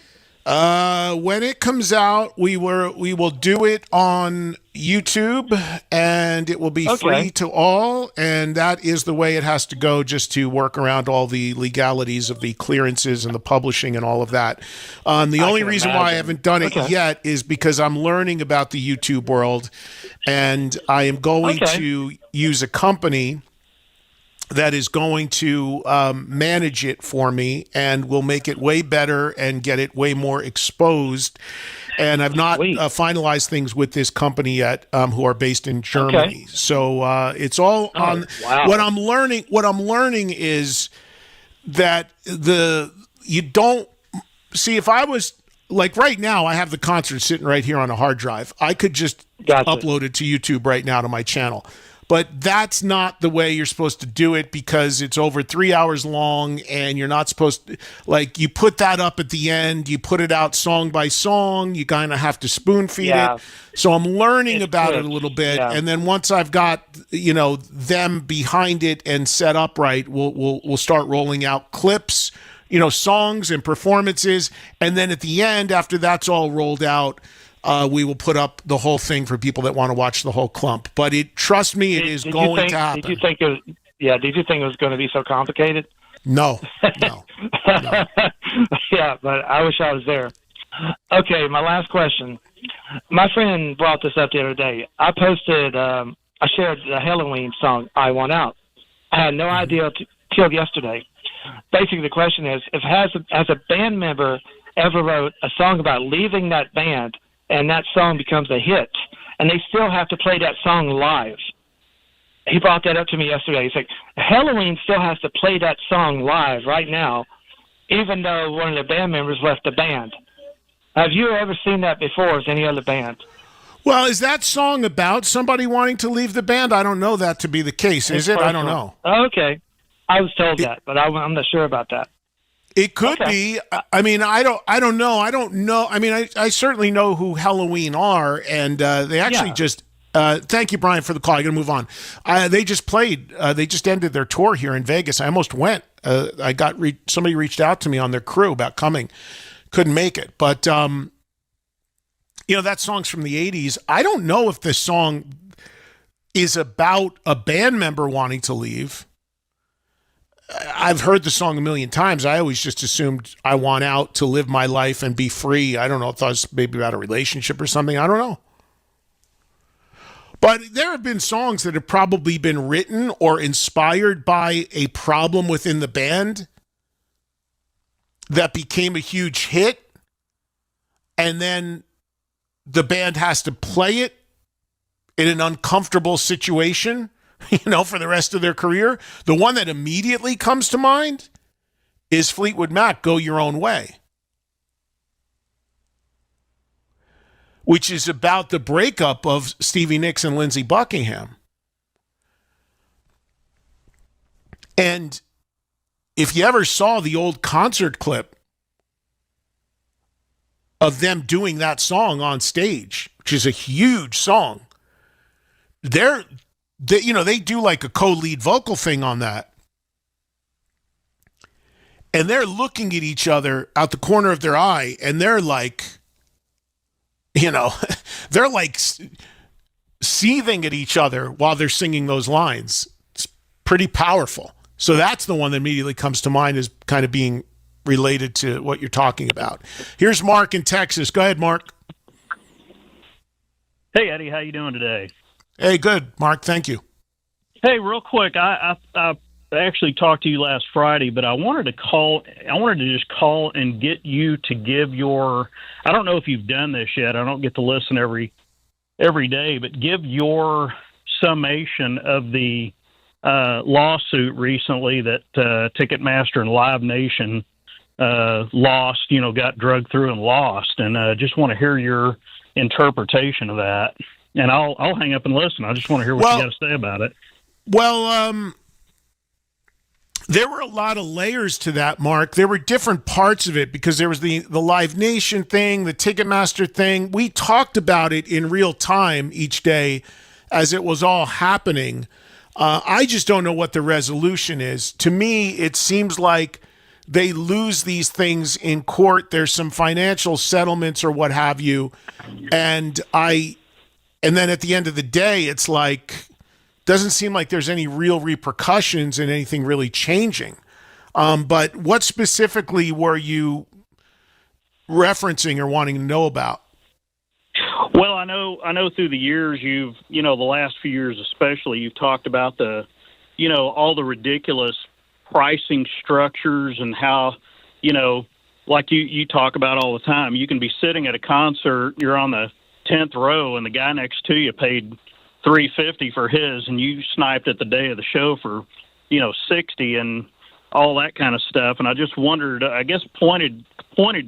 When it comes out, we will do it on YouTube, and it will be free to all, and that is the way it has to go, just to work around all the legalities of the clearances and the publishing and all of that. The only reason why I haven't done it yet is because I'm learning about the YouTube world, and I am going to use a company that is going to manage it for me and will make it way better and get it way more exposed. And I've not finalized things with this company yet, who are based in Germany. So it's all on. What I'm learning is that you don't see. If I was like right now, I have the concert sitting right here on a hard drive. I could just upload it to YouTube right now to my channel. But that's not the way you're supposed to do it, because it's over 3 hours long, and you're not supposed to, like, you put that up at the end, you put it out song by song, you kind of have to spoon feed it. So I'm learning about it a little bit. And then once I've got, them behind it and set up right, we'll start rolling out clips, songs and performances. And then at the end, after that's all rolled out, we will put up the whole thing for people that want to watch the whole clump. But trust me, it is going to happen. Did you think it was going to be so complicated? No. Yeah, but I wish I was there. Okay, my last question. My friend brought this up the other day. I shared the Halloween song, I Want Out. I had no idea till yesterday. Basically, the question is, has a band member ever wrote a song about leaving that band, and that song becomes a hit, and they still have to play that song live. He brought that up to me yesterday. He's like, Halloween still has to play that song live right now, even though one of the band members left the band. Have you ever seen that before with any other band? Well, is that song about somebody wanting to leave the band? I don't know that to be the case. Is it? I don't know. Okay. I was told that, but I'm not sure about that. It could be. I mean, I don't know. I mean, I certainly know who Halloween are, and they actually just. Thank you, Brian, for the call. I'm going to move on. They just played. They just ended their tour here in Vegas. I almost went. Somebody reached out to me on their crew about coming. Couldn't make it, but that song's from the 80s. I don't know if this song is about a band member wanting to leave. I've heard the song a million times. I always just assumed I want out to live my life and be free. I don't know. I thought it was maybe about a relationship or something. I don't know. But there have been songs that have probably been written or inspired by a problem within the band that became a huge hit, and then the band has to play it in an uncomfortable situation, for the rest of their career. The one that immediately comes to mind is Fleetwood Mac, Go Your Own Way, which is about the breakup of Stevie Nicks and Lindsey Buckingham. And if you ever saw the old concert clip of them doing that song on stage, which is a huge song, they do like a co-lead vocal thing on that. And they're looking at each other out the corner of their eye, and they're like, they're like seething at each other while they're singing those lines. It's pretty powerful. So that's the one that immediately comes to mind as kind of being related to what you're talking about. Here's Mark in Texas. Go ahead, Mark. Hey, Eddie. How you doing today? Hey, good, Mark. Thank you. Hey, real quick, I actually talked to you last Friday, but I wanted to just call and get you to give your, I don't know if you've done this yet. I don't get to listen every day, but give your summation of the lawsuit recently that Ticketmaster and Live Nation lost, got drugged through and lost. And just want to hear your interpretation of that. And I'll hang up and listen. I just want to hear what you got to say about it. Well, there were a lot of layers to that, Mark. There were different parts of it because there was the Live Nation thing, the Ticketmaster thing. We talked about it in real time each day as it was all happening. I just don't know what the resolution is. To me, it seems like they lose these things in court. There's some financial settlements or what have you. And then at the end of the day, it's like, doesn't seem like there's any real repercussions and anything really changing. But what specifically were you referencing or wanting to know about? Well, I know through the years the last few years especially, you've talked about all the ridiculous pricing structures and how, like you talk about all the time, you can be sitting at a concert, you're on the 10th row, and the guy next to you paid $350 for his, and you sniped at the day of the show for, $60 and all that kind of stuff. And I just wondered, I guess pointed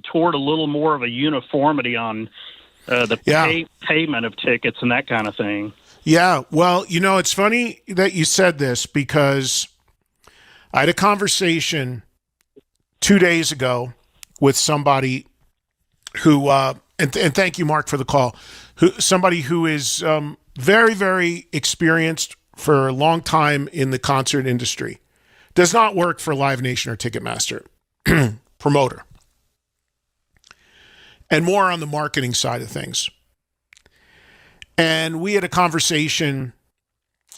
toward a little more of a uniformity on payment of tickets and that kind of thing. Yeah, well, it's funny that you said this because I had a conversation 2 days ago with somebody who, and thank you, Mark, for the call, somebody who is very, very experienced for a long time in the concert industry. Does not work for Live Nation or Ticketmaster. Promoter. And more on the marketing side of things. And we had a conversation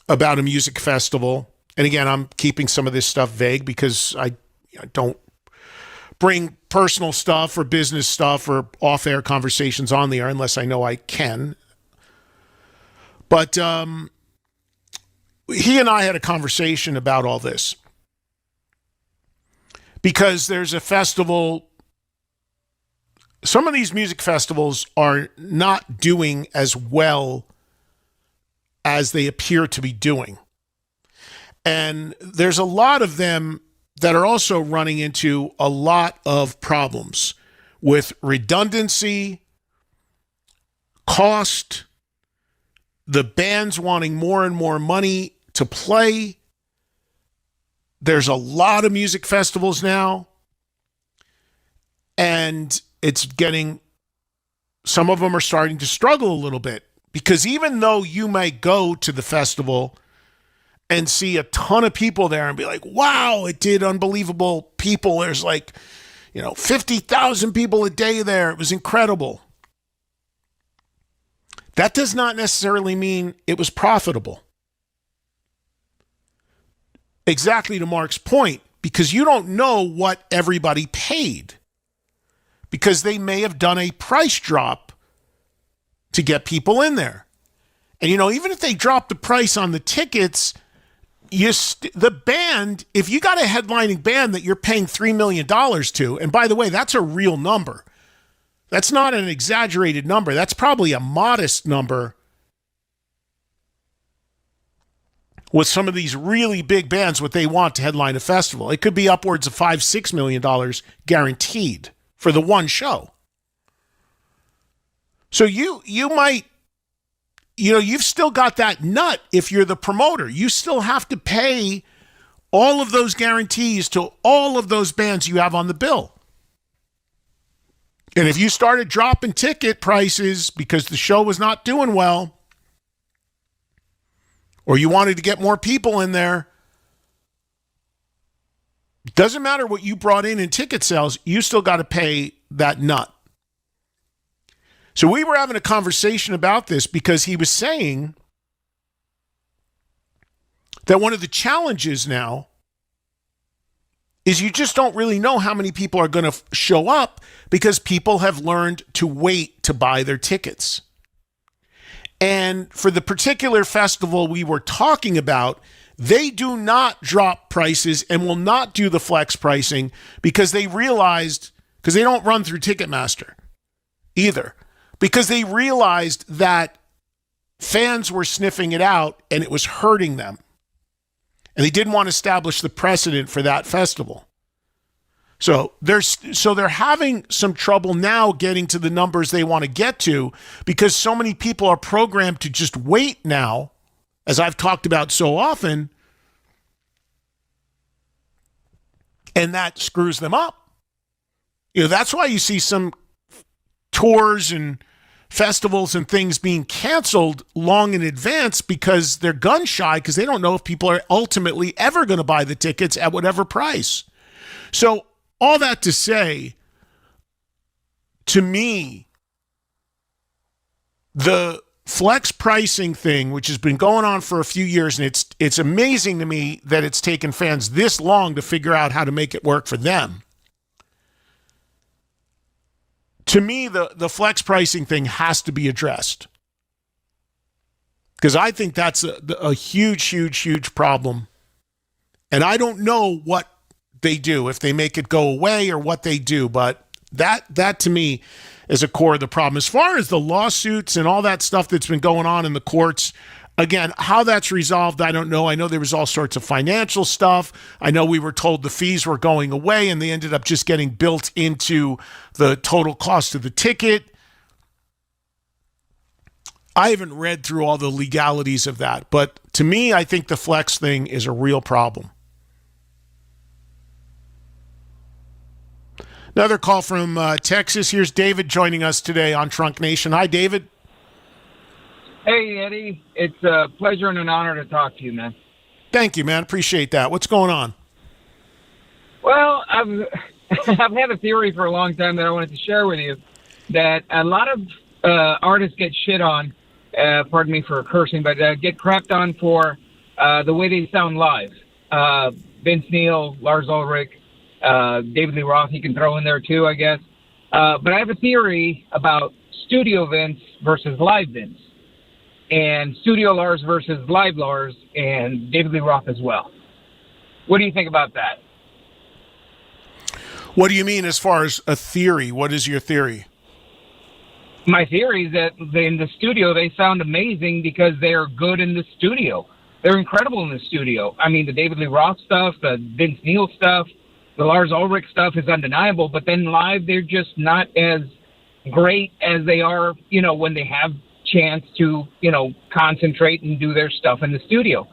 about a music festival. And again, I'm keeping some of this stuff vague because I don't bring personal stuff or business stuff or off-air conversations on the air unless I know I can. But he and I had a conversation about all this because there's a festival. Some of these music festivals are not doing as well as they appear to be doing. And there's a lot of them that are also running into a lot of problems with redundancy, cost, the bands wanting more and more money to play. There's a lot of music festivals now, and it's getting, some of them are starting to struggle a little bit, because even though you may go to the festival and see a ton of people there and be like, wow, it did unbelievable people. There's 50,000 people a day there. It was incredible. That does not necessarily mean it was profitable. Exactly to Mark's point, because you don't know what everybody paid, because they may have done a price drop to get people in there. And, even if they drop the price on the tickets, the band, if you got a headlining band that you're paying $3 million to, and by the way, that's a real number. That's not an exaggerated number. That's probably a modest number with some of these really big bands, what they want to headline a festival. It could be upwards of $5-6 million guaranteed for the one show. So you might, you've still got that nut if you're the promoter. You still have to pay all of those guarantees to all of those bands you have on the bill. And if you started dropping ticket prices because the show was not doing well, or you wanted to get more people in there, it doesn't matter what you brought in ticket sales, you still got to pay that nut. So we were having a conversation about this because he was saying that one of the challenges now is you just don't really know how many people are going to show up, because people have learned to wait to buy their tickets. And for the particular festival we were talking about, they do not drop prices and will not do the flex pricing, because they realized, because they don't run through Ticketmaster either, because they realized that fans were sniffing it out and it was hurting them. And they didn't want to establish the precedent for that festival. So they're having some trouble now getting to the numbers they want to get to, because so many people are programmed to just wait now, as I've talked about so often, and that screws them up. That's why you see some tours and festivals and things being canceled long in advance, because they're gun shy, because they don't know if people are ultimately ever going to buy the tickets at whatever price. So all that to say, to me, the flex pricing thing, which has been going on for a few years, and it's amazing to me that it's taken fans this long to figure out how to make it work for them. To me, the flex pricing thing has to be addressed, because I think that's a huge, huge, huge problem. And I don't know what they do, if they make it go away or what they do, but that to me is a core of the problem. As far as the lawsuits and all that stuff that's been going on in the courts, again, how that's resolved, I don't know. I know there was all sorts of financial stuff. I know we were told the fees were going away, and they ended up just getting built into the total cost of the ticket. I haven't read through all the legalities of that, but to me, I think the flex thing is a real problem. Another call from Texas. Here's David joining us today on Trunk Nation. Hi, David. Hey, Eddie. It's a pleasure and an honor to talk to you, man. Thank you, man. Appreciate that. What's going on? Well, I've had a theory for a long time that I wanted to share with you, that a lot of artists get shit on, pardon me for cursing, but get crapped on for the way they sound live. Vince Neil, Lars Ulrich, David Lee Roth, you can throw in there too, I guess. But I have a theory about Studio Vince versus Live Vince, and Studio Lars versus Live Lars, and David Lee Roth as well. What do you think about that? What do you mean as far as a theory? What is your theory? my theory is that in the studio they sound amazing because they're good in the studio. They're incredible in the studio. I mean, the David Lee Roth stuff, the Vince Neil stuff, the Lars Ulrich stuff is undeniable, but then live they're just not as great as they are, when they have chance to, concentrate and do their stuff in the studio.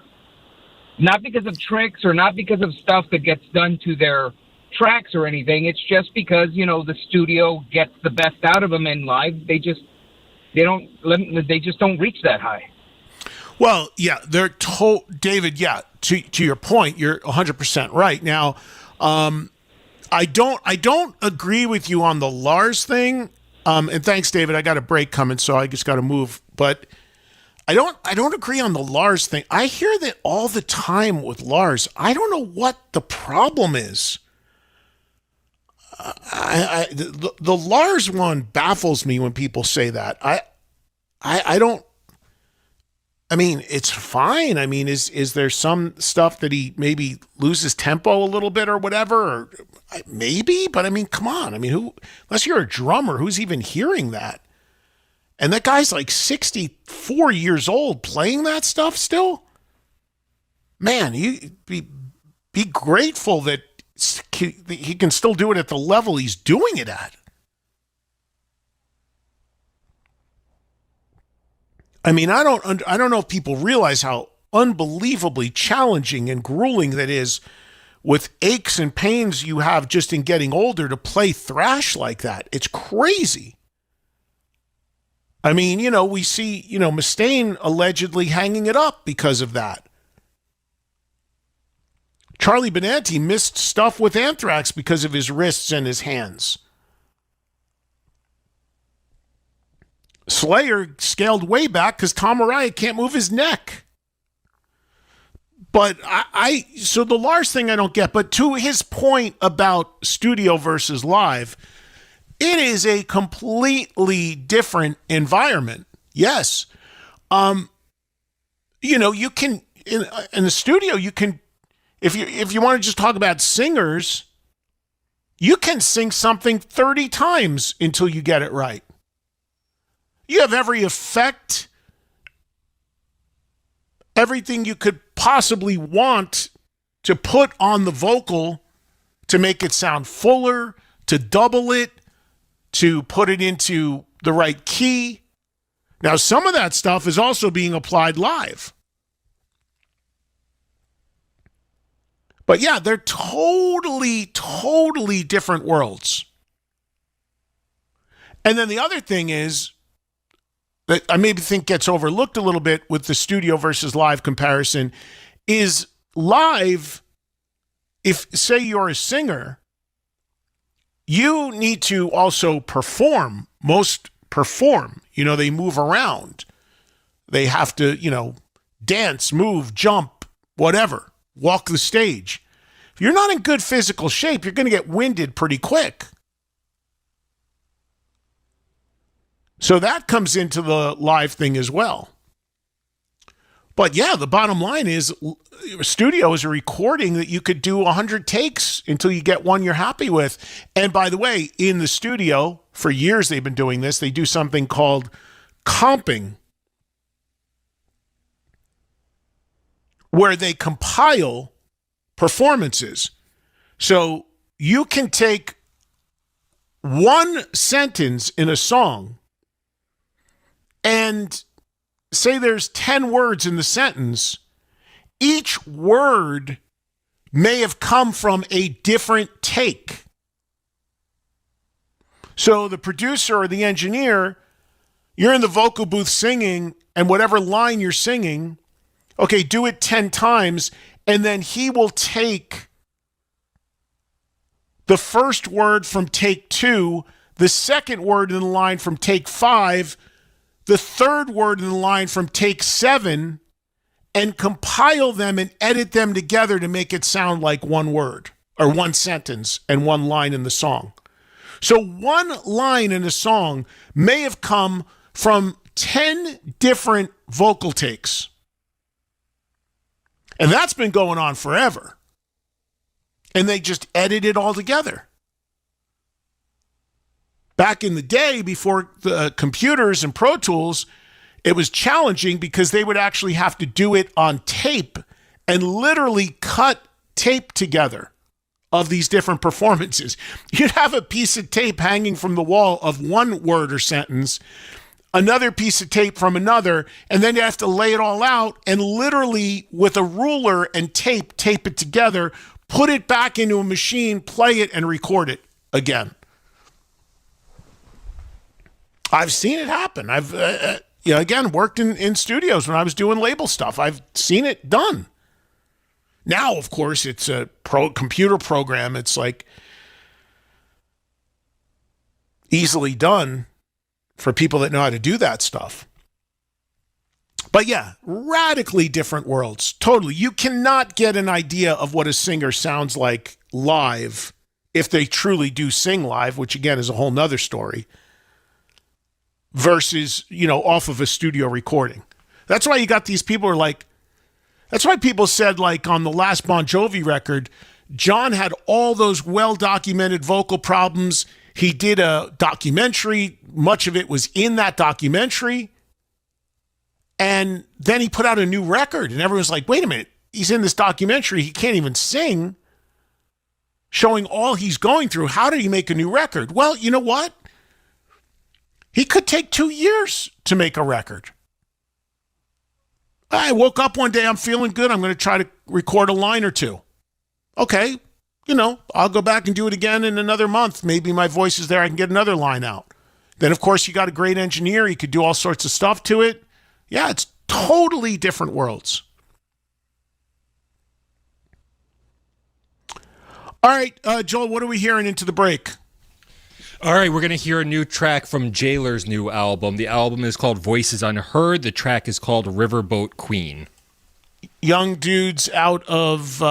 Not because of tricks or not because of stuff that gets done to their tracks or anything. It's just because, the studio gets the best out of them, and live they just don't reach that high. Well, yeah, David, yeah, to your point, you're 100% right. Now, I don't agree with you on the Lars thing. And thanks, David. I got a break coming, so I just got to move. But I don't agree on the Lars thing. I hear that all the time with Lars. I don't know what the problem is. The Lars one baffles me when people say that. I don't. I mean, it's fine. I mean, is there some stuff that he maybe loses tempo a little bit or whatever? Or maybe, but I mean, come on. I mean, unless you're a drummer, who's even hearing that? And that guy's like 64 years old playing that stuff still? Man, you be grateful that he can still do it at the level he's doing it at. I mean, I don't know if people realize how unbelievably challenging and grueling that is with aches and pains you have just in getting older to play thrash like that. It's crazy. I mean, we see, Mustaine allegedly hanging it up because of that. Charlie Benanti missed stuff with Anthrax because of his wrists and his hands. Slayer scaled way back because Tom Araya can't move his neck. But so the Lars thing I don't get, but to his point about studio versus live, it is a completely different environment. Yes. You can, in the studio, you can, if you want to just talk about singers, you can sing something 30 times until you get it right. You have every effect, everything you could possibly want to put on the vocal to make it sound fuller, to double it, to put it into the right key. Now, some of that stuff is also being applied live. But yeah, they're totally, totally different worlds. And then the other thing is, that I maybe think gets overlooked a little bit with the studio versus live comparison is live, if say you're a singer, you need to also perform. Most perform. They move around. They have to, dance, move, jump, whatever, walk the stage. If you're not in good physical shape, you're going to get winded pretty quick. So that comes into the live thing as well. But yeah, the bottom line is studio is a recording that you could do 100 takes until you get one you're happy with. And by the way, in the studio, for years they've been doing this, they do something called comping, where they compile performances. So you can take one sentence in a song and say there's 10 words in the sentence. Each word may have come from a different take. So the producer or the engineer, you're in the vocal booth singing, and whatever line you're singing, okay, do it 10 times, and then he will take the first word from take 2, the second word in the line from take 5, the third word in the line from take 7, and compile them and edit them together to make it sound like one word or one sentence and one line in the song. So one line in a song may have come from 10 different vocal takes. And that's been going on forever. And they just edit it all together. Back in the day, before the computers and Pro Tools, it was challenging because they would actually have to do it on tape and literally cut tape together of these different performances. You'd have a piece of tape hanging from the wall of one word or sentence, another piece of tape from another, and then you have to lay it all out and literally with a ruler and tape it together, put it back into a machine, play it, and record it again. I've seen it happen. I've, again, worked in studios when I was doing label stuff. I've seen it done. Now, of course, it's a computer program. It's like easily done for people that know how to do that stuff. But yeah, radically different worlds. Totally. You cannot get an idea of what a singer sounds like live if they truly do sing live, which again is a whole nother story, versus, off of a studio recording. That's why you got these people who are like, that's why people said, like, on the last Bon Jovi record, John had all those well-documented vocal problems. He did a documentary. Much of it was in that documentary. And then he put out a new record, and everyone's like, wait a minute, he's in this documentary. He can't even sing, showing all he's going through. How did he make a new record? Well, you know what? He could take 2 years to make a record. I woke up one day, I'm feeling good. I'm going to try to record a line or two. Okay, I'll go back and do it again in another month. Maybe my voice is there. I can get another line out. Then, of course, you got a great engineer. He could do all sorts of stuff to it. Yeah, it's totally different worlds. All right, Joel, what are we hearing into the break? All right, we're going to hear a new track from Jailer's new album. The album is called Voices Unheard. The track is called Riverboat Queen. Young dudes out of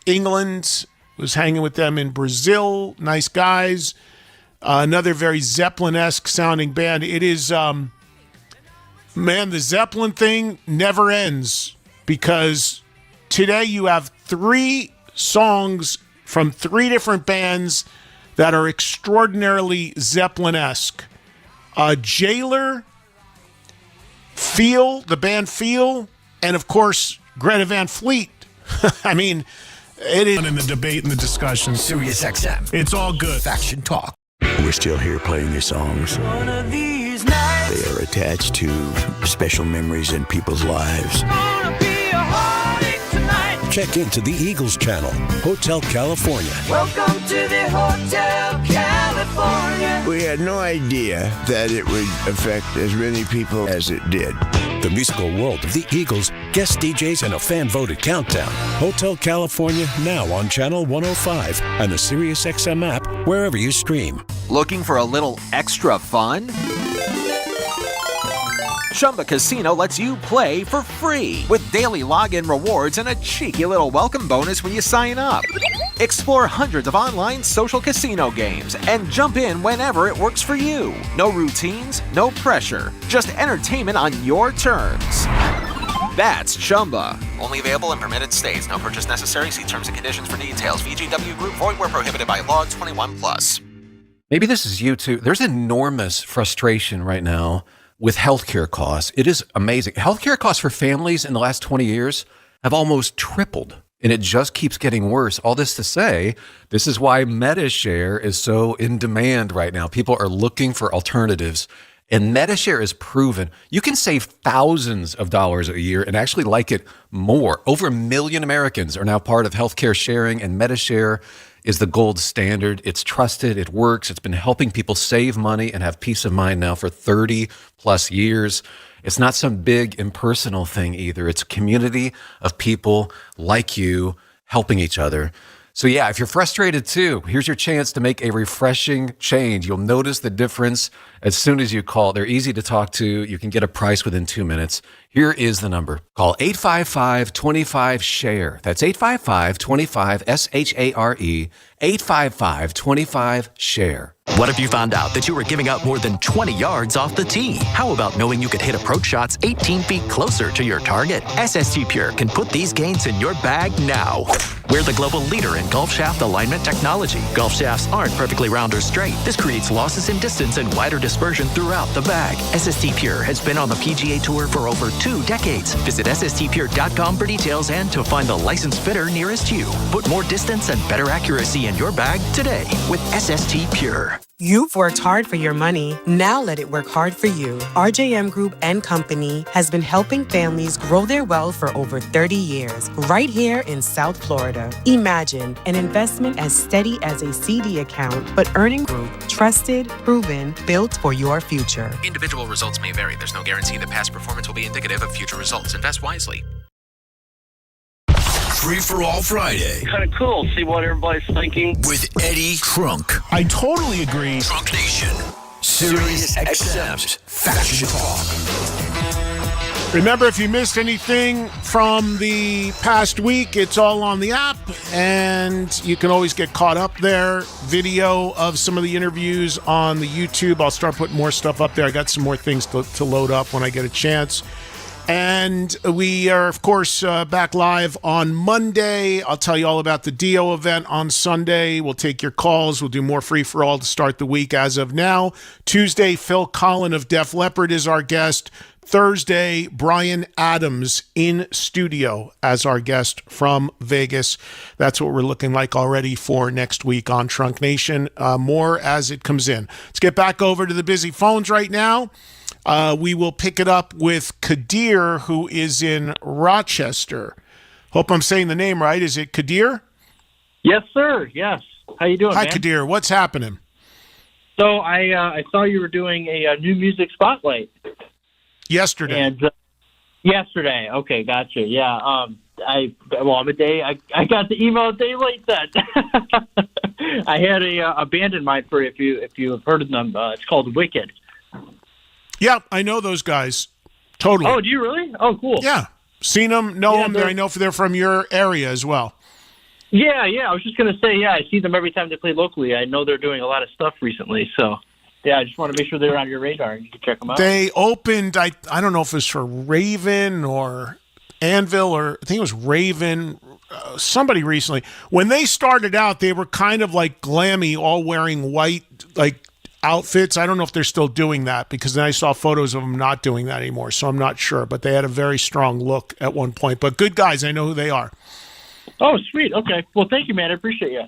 England. Was hanging with them in Brazil. Nice guys. Another very Zeppelin-esque sounding band. It is, the Zeppelin thing never ends because today you have 3 songs from 3 different bands that are extraordinarily Zeppelin-esque. Jailer, Feel, the band Feel, and of course, Greta Van Fleet. I mean, it is in the debate and the discussion. Sirius XM. It's all good. Faction Talk. We're still here playing your songs. One of these nights. They are attached to special memories in people's lives. Check into the Eagles channel, Hotel California. Welcome to the Hotel California. We had no idea that it would affect as many people as it did. The musical world of the Eagles, guest DJs, and a fan-voted countdown. Hotel California, now on Channel 105 and the SiriusXM app, wherever you stream. Looking for a little extra fun? Chumba Casino lets you play for free with daily login rewards and a cheeky little welcome bonus when you sign up. Explore hundreds of online social casino games and jump in whenever it works for you. No routines, no pressure, just entertainment on your terms. That's Chumba. Only available in permitted states. No purchase necessary. See terms and conditions for details. VGW Group. Void where prohibited by law. 21+. Maybe this is you too. There's enormous frustration right now with healthcare costs. It is amazing. Healthcare costs for families in the last 20 years have almost tripled, and it just keeps getting worse. All this to say, this is why MediShare is so in demand right now. People are looking for alternatives, and MediShare is proven. You can save thousands of dollars a year and actually like it more. Over 1 million Americans are now part of healthcare sharing, and MediShare is the gold standard. It's trusted, it works. It's been helping people save money and have peace of mind now for 30 plus years. It's not some big impersonal thing either. It's a community of people like you helping each other. So yeah, if you're frustrated too, here's your chance to make a refreshing change. You'll notice the difference as soon as you call. They're easy to talk to. You can get a price within 2 minutes. Here is the number. Call 855-25-SHARE. That's 855-25-SHARE. 855-25-SHARE. What if you found out that you were giving up more than 20 yards off the tee? How about knowing you could hit approach shots 18 feet closer to your target? SST Pure can put these gains in your bag now. We're the global leader in golf shaft alignment technology. Golf shafts aren't perfectly round or straight. This creates losses in distance and wider dispersion throughout the bag. SST Pure has been on the PGA Tour for over 2 decades. Visit SSTPure.com for details and to find the licensed fitter nearest you. Put more distance and better accuracy in your bag today with SST Pure. You've worked hard for your money. Now let it work hard for you. RJM Group and Company has been helping families grow their wealth for over 30 years, right here in South Florida. Imagine an investment as steady as a CD account, but earning group, trusted, proven, built for your future. Individual results may vary. There's no guarantee that past performance will be indicative of future results. Invest wisely. Free for All Friday. Kind of cool. See what everybody's thinking. With Eddie Trunk. I totally agree. Trunk Nation. Sirius XM's Fashion Talk. Remember, if you missed anything from the past week, it's all on the app, and you can always get caught up there. Video of some of the interviews on the YouTube. I'll start putting more stuff up there. I got some more things to load up when I get a chance. And we are, of course, back live on Monday. I'll tell you all about the Dio event on Sunday. We'll take your calls. We'll do more free-for-all to start the week as of now. Tuesday, Phil Collin of Def Leppard is our guest. Thursday, Bryan Adams in studio as our guest from Vegas. That's what we're looking like already for next week on Trunk Nation. More as it comes in. Let's get back over to the busy phones right now. We will pick it up with Kadir, who is in Rochester. Hope I'm saying the name right. Is it Kadir? Yes, sir. Yes. How you doing, Hi, man? Kadir. What's happening? So I saw you were doing a new music spotlight yesterday. And yesterday, okay, gotcha. Yeah. I'm a day. I got the email a day late. Then I had a band in mind for you if you have heard of them. It's called Wicked. Yeah, I know those guys. Totally. Oh, do you really? Oh, cool. Yeah. Seen them, know them. I know they're from your area as well. Yeah. I was just going to say, I see them every time they play locally. I know they're doing a lot of stuff recently. So, yeah, I just want to make sure they're on your radar and you can check them out. They opened, I don't know if it was for Raven or Anvil, or I think it was Raven, somebody recently. When they started out, they were kind of like glammy, all wearing white, like, outfits. I don't know if they're still doing that, because then I saw photos of them not doing that anymore, so I'm not sure. But they had a very strong look at one point. But good guys, I know who they are. Oh, sweet. Okay. Well, thank you, man. I appreciate you.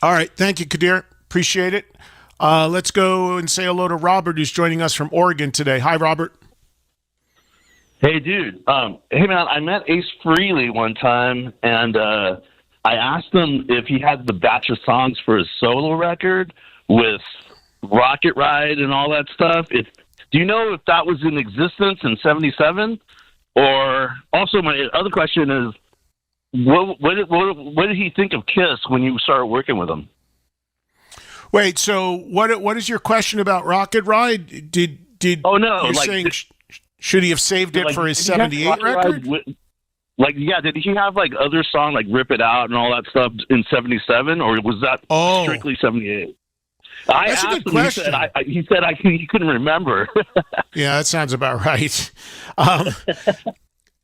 All right. Thank you, Kadir. Appreciate it. Let's go and say hello to Robert, who's joining us from Oregon today. Hi, Robert. Hey, dude. Hey, man, I met Ace Frehley one time, and I asked him if he had the batch of songs for his solo record with Rocket Ride and all that stuff. Do you know if that was in existence in '77? Or also, my other question is, what did he think of Kiss when you started working with him? Wait, so what is your question about Rocket Ride? Did oh no, you're saying should he have saved it for his '78 record? Did he have like other song like "Rip It Out" and all that stuff in '77, or was that strictly '78? I asked him. Question. He said he couldn't remember. Yeah, that sounds about right.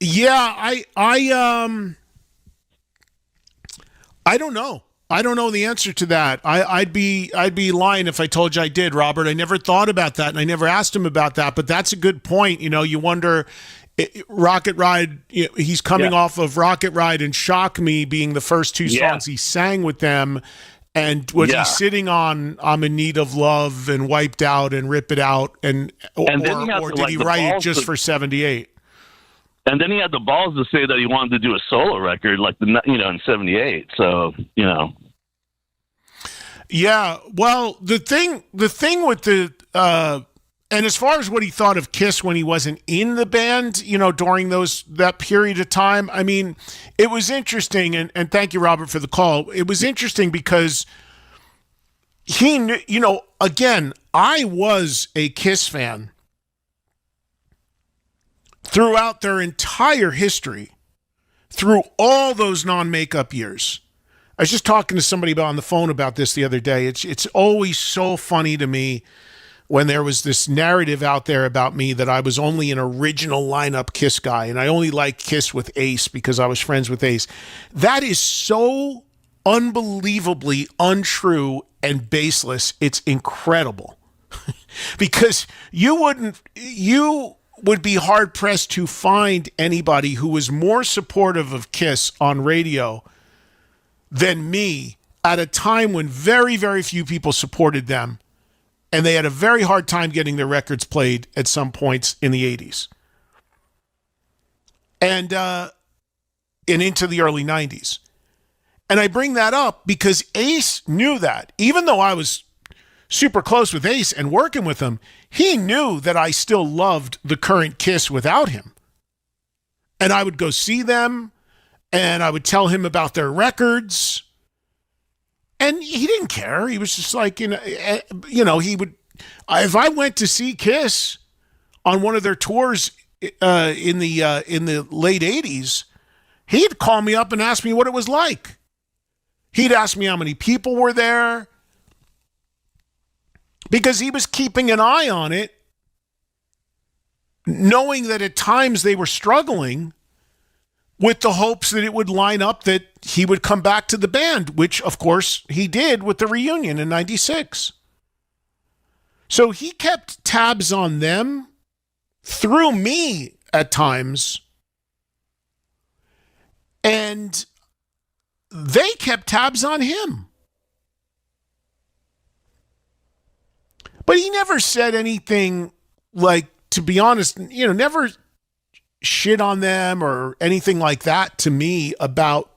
Yeah, I don't know. I don't know the answer to that. I'd be lying if I told you I did, Robert. I never thought about that, and I never asked him about that. But that's a good point. You know, you wonder. Rocket Ride. He's coming off of Rocket Ride and Shock Me being the first two songs he sang with them. And was he sitting on "I'm in Need of Love" and "Wiped Out" and "Rip It Out" or did he write it just for '78? And then he had the balls to say that he wanted to do a solo record, in '78. So Yeah. Well, the thing with the and as far as what he thought of Kiss when he wasn't in the band, during that period of time, I mean, it was interesting. And thank you, Robert, for the call. It was interesting because he knew, again, I was a Kiss fan throughout their entire history, through all those non-makeup years. I was just talking to somebody on the phone about this the other day. It's always so funny to me when there was this narrative out there about me that I was only an original lineup Kiss guy and I only liked Kiss with Ace because I was friends with Ace. That is so unbelievably untrue and baseless. It's incredible. Because you would be hard pressed to find anybody who was more supportive of Kiss on radio than me at a time when very, very few people supported them. And they had a very hard time getting their records played at some points in the 80s. And into the early 90s. And I bring that up because Ace knew that. Even though I was super close with Ace and working with him, he knew that I still loved the current Kiss without him. And I would go see them, and I would tell him about their records. And he didn't care. He was just like, he would, if I went to see Kiss on one of their tours in the late 80s, he'd call me up and ask me what it was like. He'd ask me how many people were there because he was keeping an eye on it, knowing that at times they were struggling with the hopes that it would line up that he would come back to the band, which, of course, he did with the reunion in 96. So he kept tabs on them through me at times, and they kept tabs on him. But he never said anything like, to be honest, never shit on them or anything like that to me about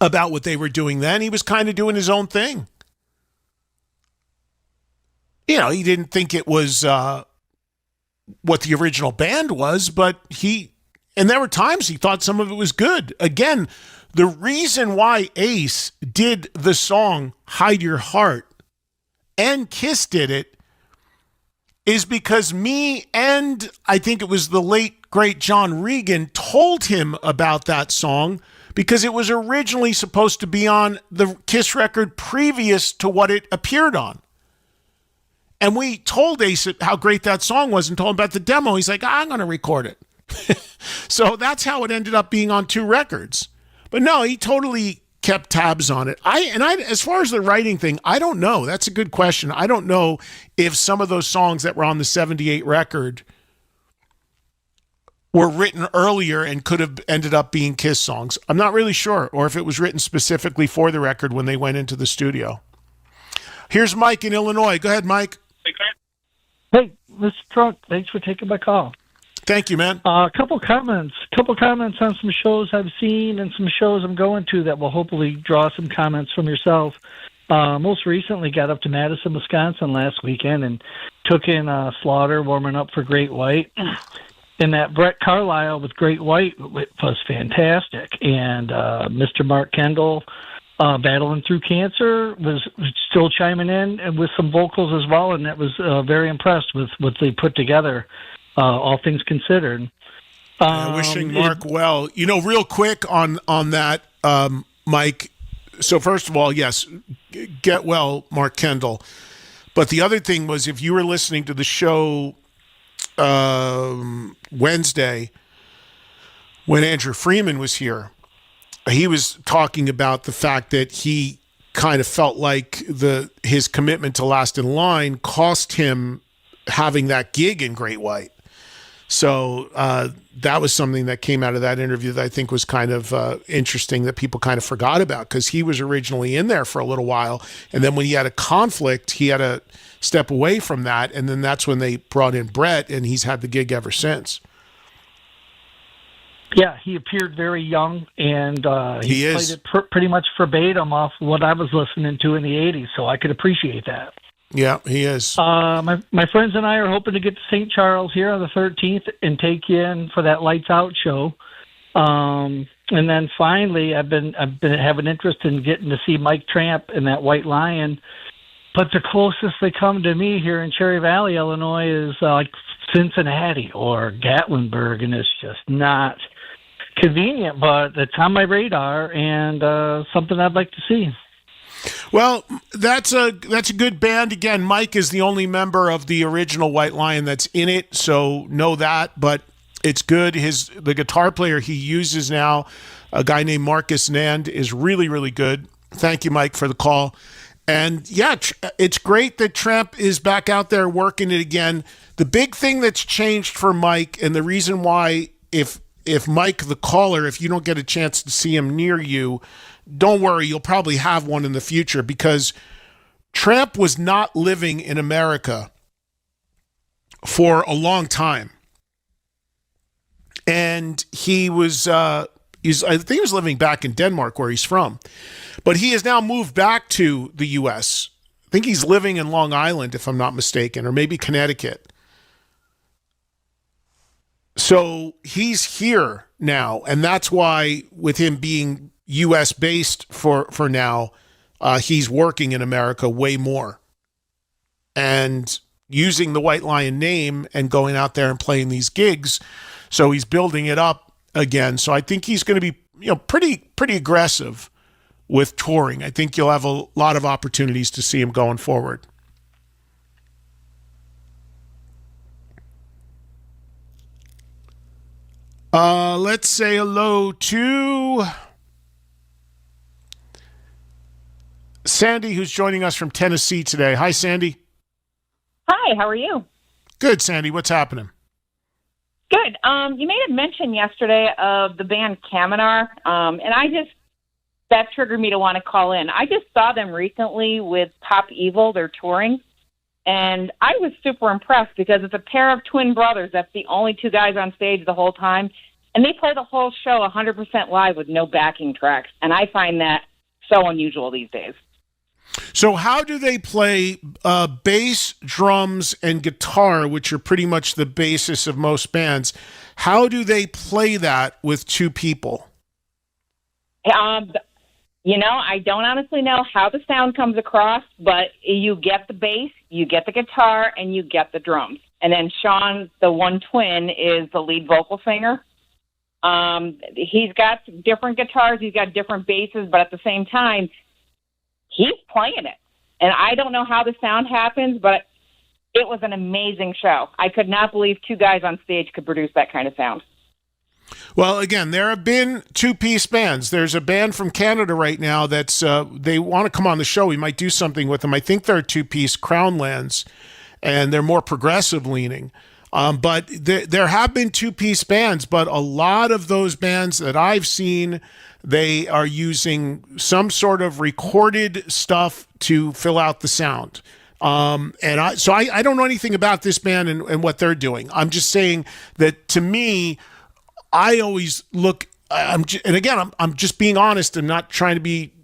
what they were doing then. He was kind of doing his own thing. He didn't think it was what the original band was, but and there were times he thought some of it was good. Again, the reason why Ace did the song Hide Your Heart and Kiss did it is because me and I think it was the late, great John Regan told him about that song because it was originally supposed to be on the Kiss record previous to what it appeared on. And we told Ace how great that song was and told him about the demo. He's like, I'm going to record it. So that's how it ended up being on 2 records. But no, he totally kept tabs on it. I as far as the writing thing, I don't know. That's a good question. I don't know if some of those songs that were on the 78 record were written earlier and could have ended up being Kiss songs. I'm not really sure. Or if it was written specifically for the record when they went into the studio. Here's Mike in Illinois. Go ahead, Mike. Hey, Mr. Trunk, thanks for taking my call. Thank you, man. A couple comments on some shows I've seen and some shows I'm going to that will hopefully draw some comments from yourself. Most recently got up to Madison, Wisconsin last weekend and took in Slaughter warming up for Great White. And that Brett Carlisle with Great White was fantastic. And Mr. Mark Kendall, battling through cancer, was still chiming in and with some vocals as well. And that was very impressed with what they put together. All things considered. Wishing Mark well. Real quick on that, Mike. So first of all, yes, get well, Mark Kendall. But the other thing was, if you were listening to the show Wednesday when Andrew Freeman was here, he was talking about the fact that he kind of felt like his commitment to Last in Line cost him having that gig in Great White. So that was something that came out of that interview that I think was kind of interesting that people kind of forgot about, because he was originally in there for a little while. And then when he had a conflict, he had to step away from that. And then that's when they brought in Brett, and he's had the gig ever since. Yeah, he appeared very young, and he played it pretty much verbatim off what I was listening to in the 80s, so I could appreciate that. Yeah, he is. My friends and I are hoping to get to St. Charles here on the 13th and take you in for that Lights Out show. And then finally, I've been having interest in getting to see Mike Tramp and that White Lion. But the closest they come to me here in Cherry Valley, Illinois, is like Cincinnati or Gatlinburg, and it's just not convenient, but it's on my radar and something I'd like to see. Well, that's a good band. Again, Mike is the only member of the original White Lion that's in it, so know that. But it's good. The guitar player he uses now, a guy named Marcus Nand, is really, really good. Thank you, Mike, for the call. And yeah, it's great that Tramp is back out there working it again. The big thing that's changed for Mike, and the reason why, if Mike, the caller, if you don't get a chance to see him near you, don't worry, you'll probably have one in the future, because Tramp was not living in America for a long time. And he was, I think he was living back in Denmark, where he's from. But he has now moved back to the U.S. I think he's living in Long Island, if I'm not mistaken, or maybe Connecticut. So he's here now, and that's why, with him being U.S. based for now, he's working in America way more and using the White Lion name and going out there and playing these gigs. So he's building it up again. So I think he's going to be, pretty aggressive with touring. I think you'll have a lot of opportunities to see him going forward. Let's say hello to Sandy, who's joining us from Tennessee today. Hi, Sandy. Hi, how are you? Good, Sandy. What's happening? Good. You made a mention yesterday of the band Kaminar, and that triggered me to want to call in. I just saw them recently with Pop Evil. They're touring, and I was super impressed because it's a pair of twin brothers. That's the only two guys on stage the whole time, and they play the whole show 100% live with no backing tracks, and I find that so unusual these days. So how do they play bass, drums, and guitar, which are pretty much the basis of most bands? How do they play that with two people? I don't honestly know how the sound comes across, but you get the bass, you get the guitar, and you get the drums. And then Sean, the one twin, is the lead vocal singer. He's got different guitars, he's got different basses, but at the same time, he's playing it. And I don't know how the sound happens, but it was an amazing show. I could not believe two guys on stage could produce that kind of sound. Well, again, there have been two-piece bands. There's a band from Canada right now that's they want to come on the show. We might do something with them. I think they're a two-piece, Crownlands, and they're more progressive leaning. But there have been two-piece bands, but a lot of those bands that I've seen, they are using some sort of recorded stuff to fill out the sound. I don't know anything about this band and what they're doing. I'm just saying that, to me, I always look, I'm just being honest. I'm not trying to be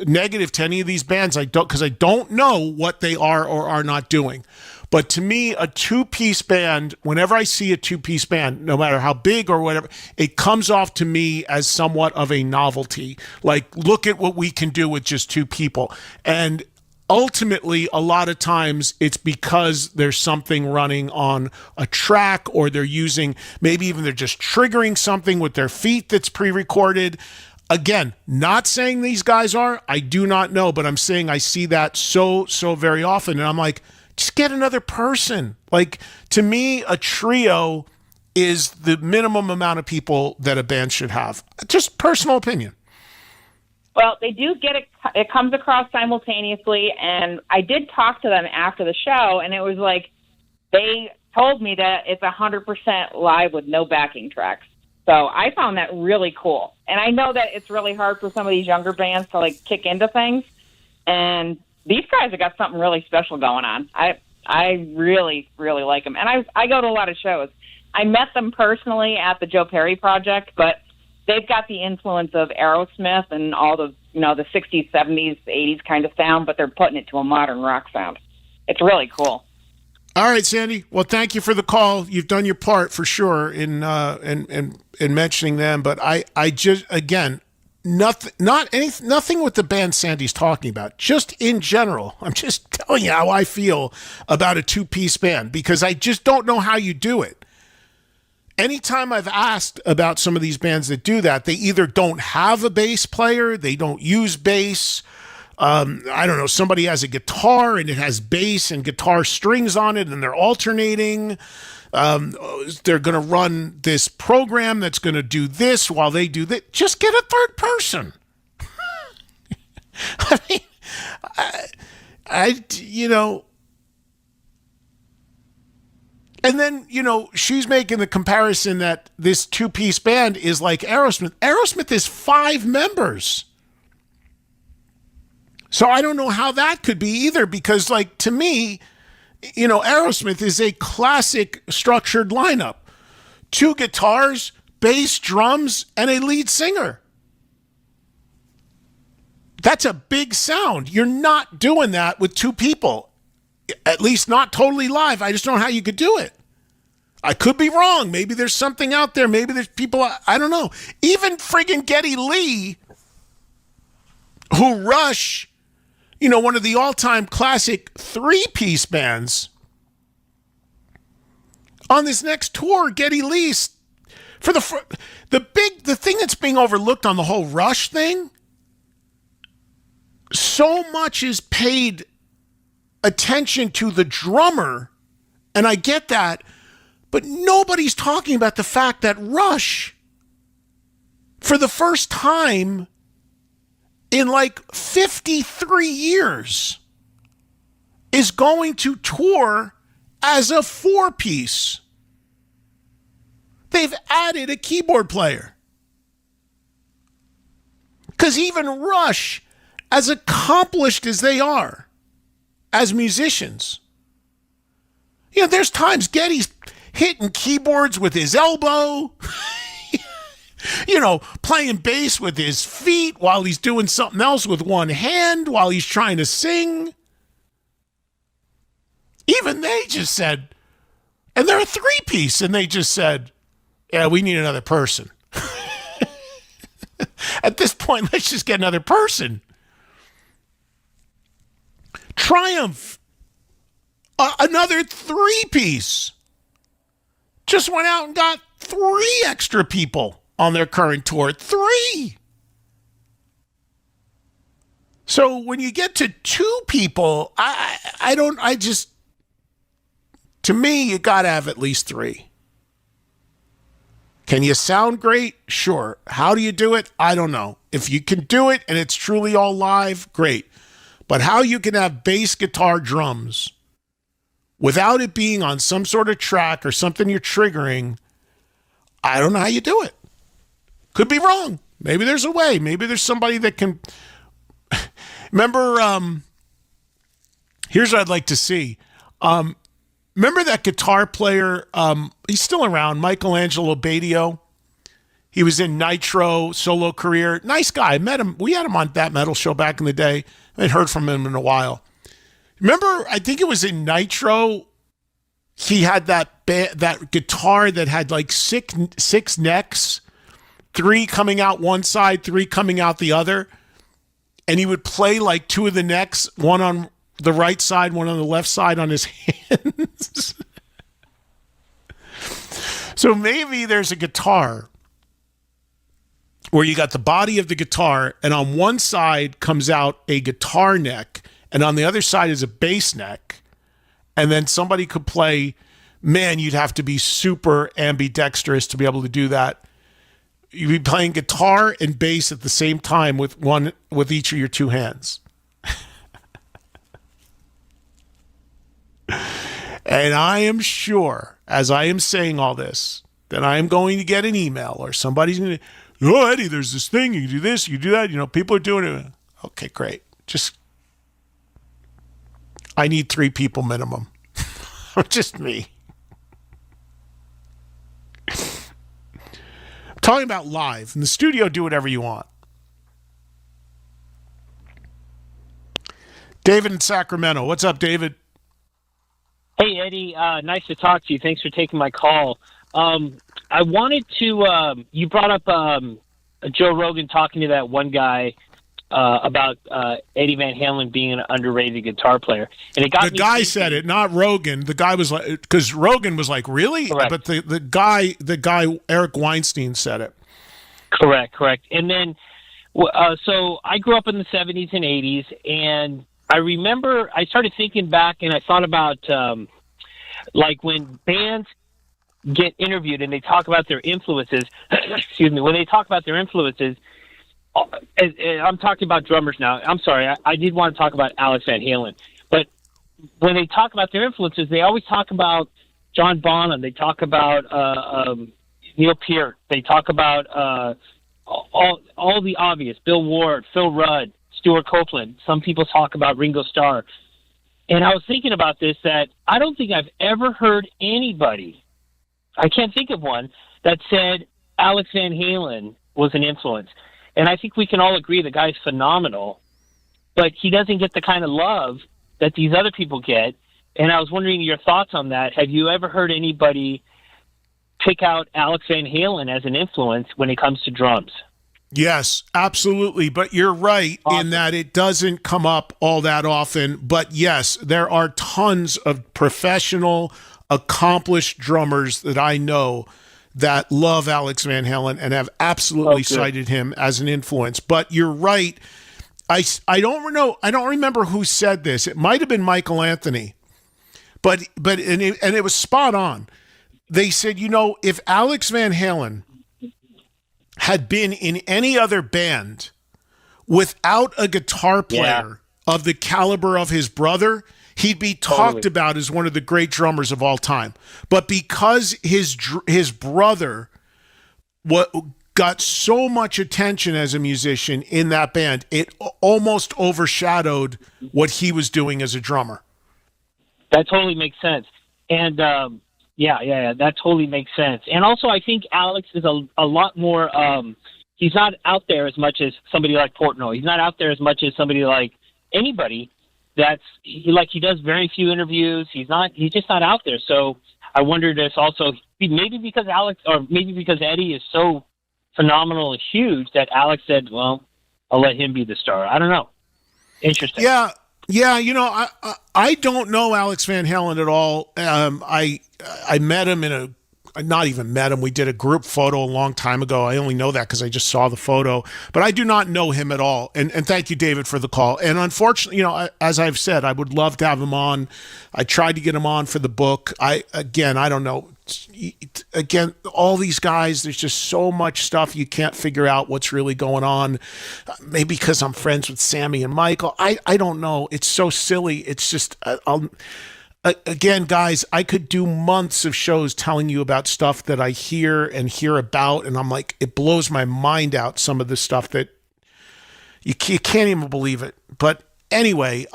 negative to any of these bands. Because I don't know what they are or are not doing. But to me, a two-piece band, whenever I see a two-piece band, no matter how big or whatever, it comes off to me as somewhat of a novelty. Like, look at what we can do with just two people. And ultimately, a lot of times it's because there's something running on a track, or they're using, maybe even they're just triggering something with their feet that's pre-recorded. Again, not saying these guys are, I do not know, but I'm saying I see that so very often. And I'm like, just get another person. Like, to me, a trio is the minimum amount of people that a band should have. Just personal opinion. Well, they do get it. It comes across simultaneously, and I did talk to them after the show, and it was like they told me that it's 100% live with no backing tracks. So I found that really cool. And I know that it's really hard for some of these younger bands to, kick into things, and these guys have got something really special going on. I really, really like them. And I go to a lot of shows. I met them personally at the Joe Perry Project, but they've got the influence of Aerosmith and all the 60s, 70s, 80s kind of sound, but they're putting it to a modern rock sound. It's really cool. All right, Sandy. Well, thank you for the call. You've done your part for sure in mentioning them. But I just, again, nothing with the band Sandy's talking about. Just in general, I'm just telling you how I feel about a two-piece band because I just don't know how you do it. Anytime I've asked about some of these bands that do that, they either don't have a bass player, they don't use bass. I don't know, somebody has a guitar and it has bass and guitar strings on it and they're alternating. They're going to run this program that's going to do this while they do that. Just get a third person. I mean, and then, she's making the comparison that this two-piece band is like Aerosmith. Aerosmith is 5 members. So I don't know how that could be either because, to me, Aerosmith is a classic structured lineup. 2 guitars, bass, drums, and a lead singer. That's a big sound. You're not doing that with 2 people. At least not totally live. I just don't know how you could do it. I could be wrong. Maybe there's something out there. Maybe there's people, I don't know. Even friggin' Geddy Lee, who Rush, one of the all-time classic 3-piece bands, on this next tour, Geddy Lee, for the thing that's being overlooked on the whole Rush thing, so much is paid attention to the drummer, and I get that, but nobody's talking about the fact that Rush, for the first time in 53 years, is going to tour as a 4-piece. They've added a keyboard player. Because even Rush, as accomplished as they are, as musicians. There's times Geddy's hitting keyboards with his elbow, playing bass with his feet while he's doing something else with one hand while he's trying to sing. Even they just said, and they're a 3-piece, and they just said, yeah, we need another person. At this point, let's just get another person. Triumph, another 3-piece, just went out and got 3 extra people on their current tour. 3. So when you get to 2 people, to me, you got to have at least 3. Can you sound great? Sure. How do you do it? I don't know. If you can do it and it's truly all live, great. But how you can have bass, guitar, drums without it being on some sort of track or something you're triggering, I don't know how you do it. Could be wrong. Maybe there's a way. Maybe there's somebody that can... Remember, here's what I'd like to see. Remember that guitar player? He's still around, Michelangelo Badio. He was in Nitro, solo career. Nice guy. I met him. We had him on That Metal Show back in the day. I hadn't heard from him in a while. Remember, I think it was in Nitro, he had that guitar that had 6 necks, 3 coming out one side, 3 coming out the other. And he would play 2 of the necks, one on the right side, one on the left side on his hands. So maybe there's a guitar where you got the body of the guitar, and on one side comes out a guitar neck, and on the other side is a bass neck. And then somebody could play, man, you'd have to be super ambidextrous to be able to do that. You'd be playing guitar and bass at the same time with each of your 2 hands. And I am sure, as I am saying all this, that I am going to get an email or somebody's going to, oh, Eddie, there's this thing, you do this, you do that, people are doing it. Okay, great. I need 3 people minimum. Just me. Talking about live. In the studio, do whatever you want. David in Sacramento. What's up, David? Hey, Eddie. Nice to talk to you. Thanks for taking my call. I wanted to, you brought up Joe Rogan talking to that one guy about Eddie Van Halen being an underrated guitar player, and it got the me guy thinking, said it, not Rogan. The guy was like, because Rogan was like, really? Correct. But the guy Eric Weinstein said it. Correct. And then, so I grew up in the 70s and 80s, and I remember I started thinking back, and I thought about like when bands get interviewed and they talk about their influences. Excuse me. When they talk about their influences, I'm talking about drummers now. I'm sorry. I did want to talk about Alex Van Halen, but when they talk about their influences, they always talk about John Bonham. They talk about Neil Peart. They talk about all the obvious: Bill Ward, Phil Rudd, Stuart Copeland. Some people talk about Ringo Starr. And I was thinking about this, that I don't think I've ever heard anybody, I can't think of one, that said Alex Van Halen was an influence. And I think we can all agree the guy's phenomenal, but he doesn't get the kind of love that these other people get. And I was wondering your thoughts on that. Have you ever heard anybody pick out Alex Van Halen as an influence when it comes to drums? Yes, absolutely. But you're right in that it doesn't come up all that often. But yes, there are tons of professional, accomplished drummers that I know that love Alex Van Halen and have absolutely cited him as an influence. But you're right. I don't know. I don't remember who said this. It might have been Michael Anthony, but it was spot on. They said, if Alex Van Halen had been in any other band without a guitar player of the caliber of his brother, he'd be talked about as one of the great drummers of all time. But because his brother got so much attention as a musician in that band, it almost overshadowed what he was doing as a drummer. That totally makes sense. And yeah, that totally makes sense. And also, I think Alex is a lot more. He's not out there as much as somebody like Portnoy. He's not out there as much as somebody like anybody. He does very few interviews. He's just not out there. So I wonder this also maybe because Alex, or maybe because Eddie is so phenomenal and huge that Alex said, "Well, I'll let him be the star." I don't know. Interesting. Yeah. I don't know Alex Van Halen at all. I met him not even met him. We did a group photo a long time ago. I only know that because I just saw the photo, but I do not know him at all. And thank you, David, for the call. And unfortunately, as I've said, I would love to have him on. I tried to get him on for the book. I don't know. Again, all these guys, there's just so much stuff you can't figure out what's really going on. Maybe because I'm friends with Sammy and Michael. I don't know. It's so silly. It's just, again, guys, I could do months of shows telling you about stuff that I hear about, and I'm like, it blows my mind out, some of the stuff that you can't even believe it. But anyway,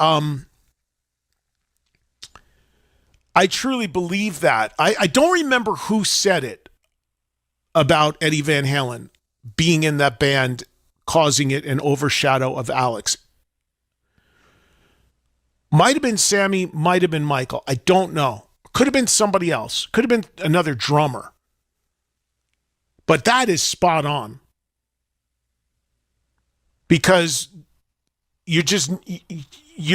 I truly believe that. I don't remember who said it about Eddie Van Halen being in that band, causing it an overshadow of Alex. Might have been Sammy, might have been Michael. I don't know. Could have been somebody else. Could have been another drummer. But that is spot on. Because you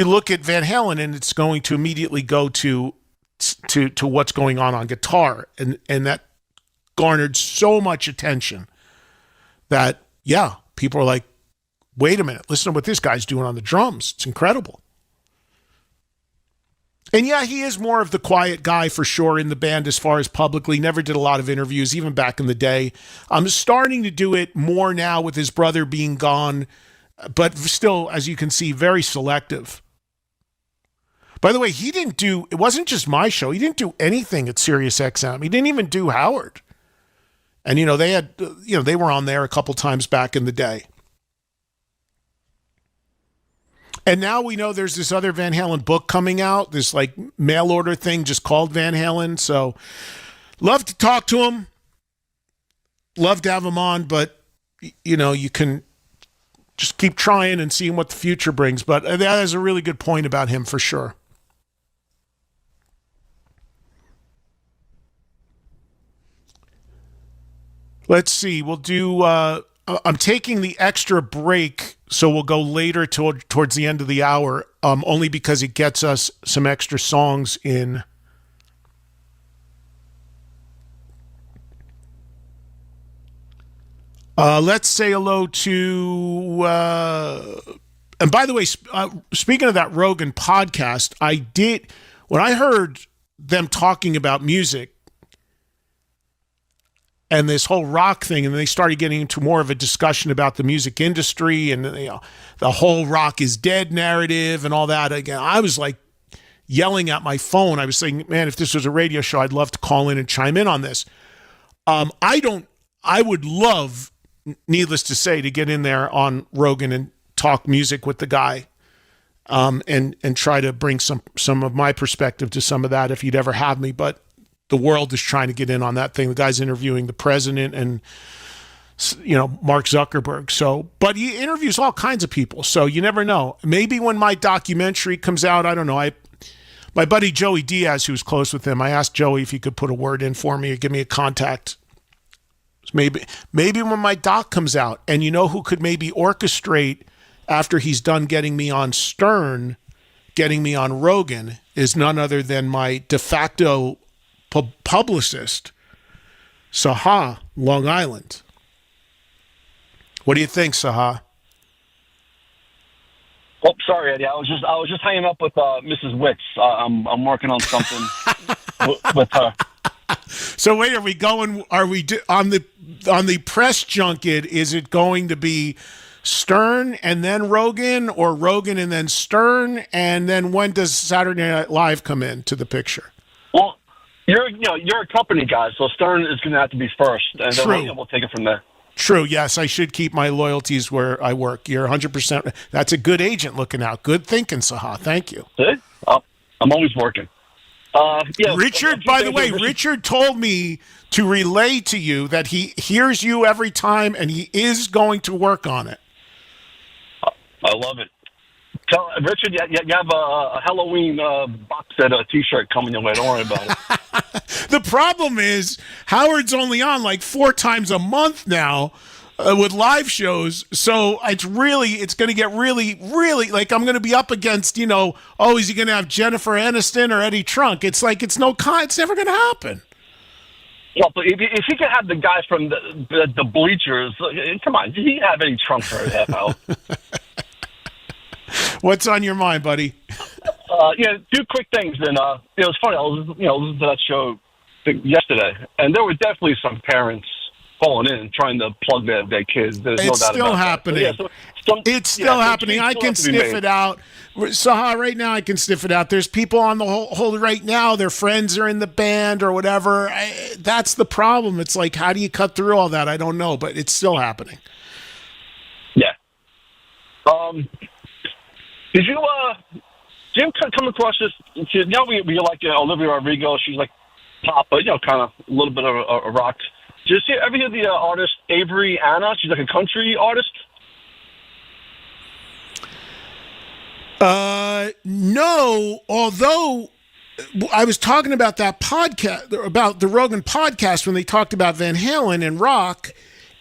look at Van Halen and it's going to immediately go to what's going on guitar. And that garnered so much attention that, people are like, wait a minute, listen to what this guy's doing on the drums. It's incredible. And he is more of the quiet guy for sure in the band as far as publicly. Never did a lot of interviews, even back in the day. I'm starting to do it more now with his brother being gone, but still, as you can see, very selective. By the way, it wasn't just my show. He didn't do anything at Sirius XM. He didn't even do Howard. And, they were on there a couple times back in the day. And now we know there's this other Van Halen book coming out, this like mail order thing just called Van Halen. So love to talk to him. Love to have him on, but you can just keep trying and seeing what the future brings. But that is a really good point about him for sure. Let's see. We'll do, I'm taking the extra break, so we'll go later towards the end of the hour, only because it gets us some extra songs in. Let's say hello to, and by the way, speaking of that Rogan podcast, when I heard them talking about music and this whole rock thing, and they started getting into more of a discussion about the music industry and the whole rock is dead narrative and all that, again, I was like yelling at my phone. I was saying, man, if this was a radio show, I'd love to call in and chime in on this. I would love, needless to say, to get in there on Rogan and talk music with the guy, and try to bring some of my perspective to some of that if he'd ever have me. But the world is trying to get in on that thing. The guy's interviewing the president and, Mark Zuckerberg. So, but he interviews all kinds of people. So you never know. Maybe when my documentary comes out, I don't know. My buddy Joey Diaz, who's close with him, I asked Joey if he could put a word in for me or give me a contact. Maybe when my doc comes out, and you know who could maybe orchestrate after he's done getting me on Stern, getting me on Rogan, is none other than my de facto publicist, Saha, Long Island. What do you think, Saha? Oh, sorry, Eddie. I was just hanging up with Mrs. Wicks. I'm working on something with her. So wait, are we on the press junket? Is it going to be Stern and then Rogan, or Rogan and then Stern? And then when does Saturday Night Live come into the picture? Well, you're a company guy, so Stern is going to have to be first, and then we'll take it from there. True. Yes, I should keep my loyalties where I work. You're 100%. That's a good agent looking out. Good thinking, Saha. Thank you. See? I'm always working. Richard, by the way, Richard told me to relay to you that he hears you every time and he is going to work on it. I love it. Tell Richard, you have a Halloween box set T-shirt coming your way. Don't worry about it. The problem is Howard's only on like 4 times a month now with live shows, so it's going to get really, like I'm going to be up against, is he going to have Jennifer Aniston or Eddie Trunk? It's like it's never going to happen. Well, but if he could have the guy from the bleachers, come on, did he have Eddie Trunk for a half hour? What's on your mind, buddy? 2 quick things. And it was funny. I was listening to that show yesterday, and there were definitely some parents calling in and trying to plug their kids. There's it's no doubt still about happening. That. So, it's still happening. I can sniff it out. Saha, right now I can sniff it out. There's people on the whole right now. Their friends are in the band or whatever. That's the problem. It's like, how do you cut through all that? I don't know, but it's still happening. Yeah. Did you come across this? We like Olivia Rodrigo. She's like pop, but kind of a little bit of a rock. Did you ever hear the artist Avery Anna? She's like a country artist. No, although I was talking about that podcast, about the Rogan podcast, when they talked about Van Halen and rock,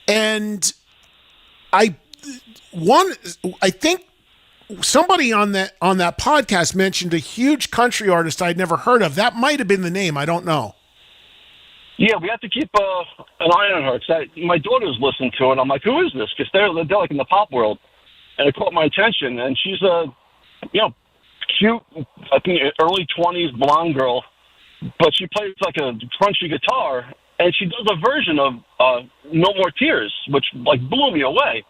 and I think somebody on that podcast mentioned a huge country artist I'd never heard of. That might have been the name. I don't know. Yeah, we have to keep an eye on her. My daughter's listening to it. I'm like, who is this? Because they're like in the pop world, and it caught my attention. And she's a cute, I think early 20s blonde girl, but she plays like a crunchy guitar, and she does a version of No More Tears, which like blew me away.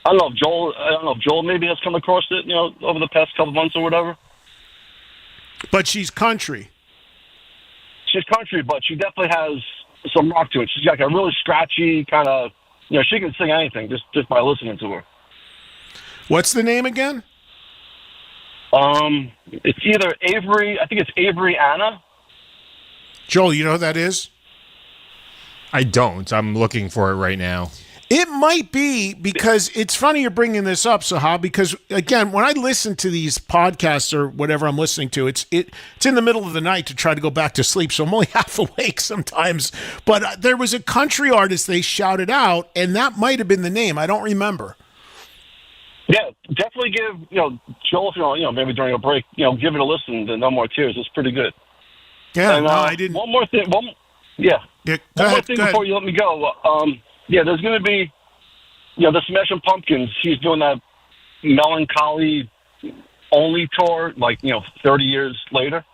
I don't know if Joel maybe has come across it, over the past couple months or whatever. But she's country. She's country, but she definitely has some rock to it. She's got like a really scratchy kind of, she can sing anything just by listening to her. What's the name again? It's either Avery, I think it's Avery Anna. Joel, you know who that is? I don't. I'm looking for it right now. It might be, because it's funny you're bringing this up, Sahab, because, again, when I listen to these podcasts or whatever I'm listening to, it's in the middle of the night to try to go back to sleep, so I'm only half awake sometimes. But there was a country artist they shouted out, and that might have been the name. I don't remember. Yeah, definitely give, Joel, maybe during a break, give it a listen to No More Tears. It's pretty good. Yeah, and, no, I didn't. One more thing. One more thing before you let me go. There's going to be, the Smashing Pumpkins. He's doing that melancholy only tour, 30 years later.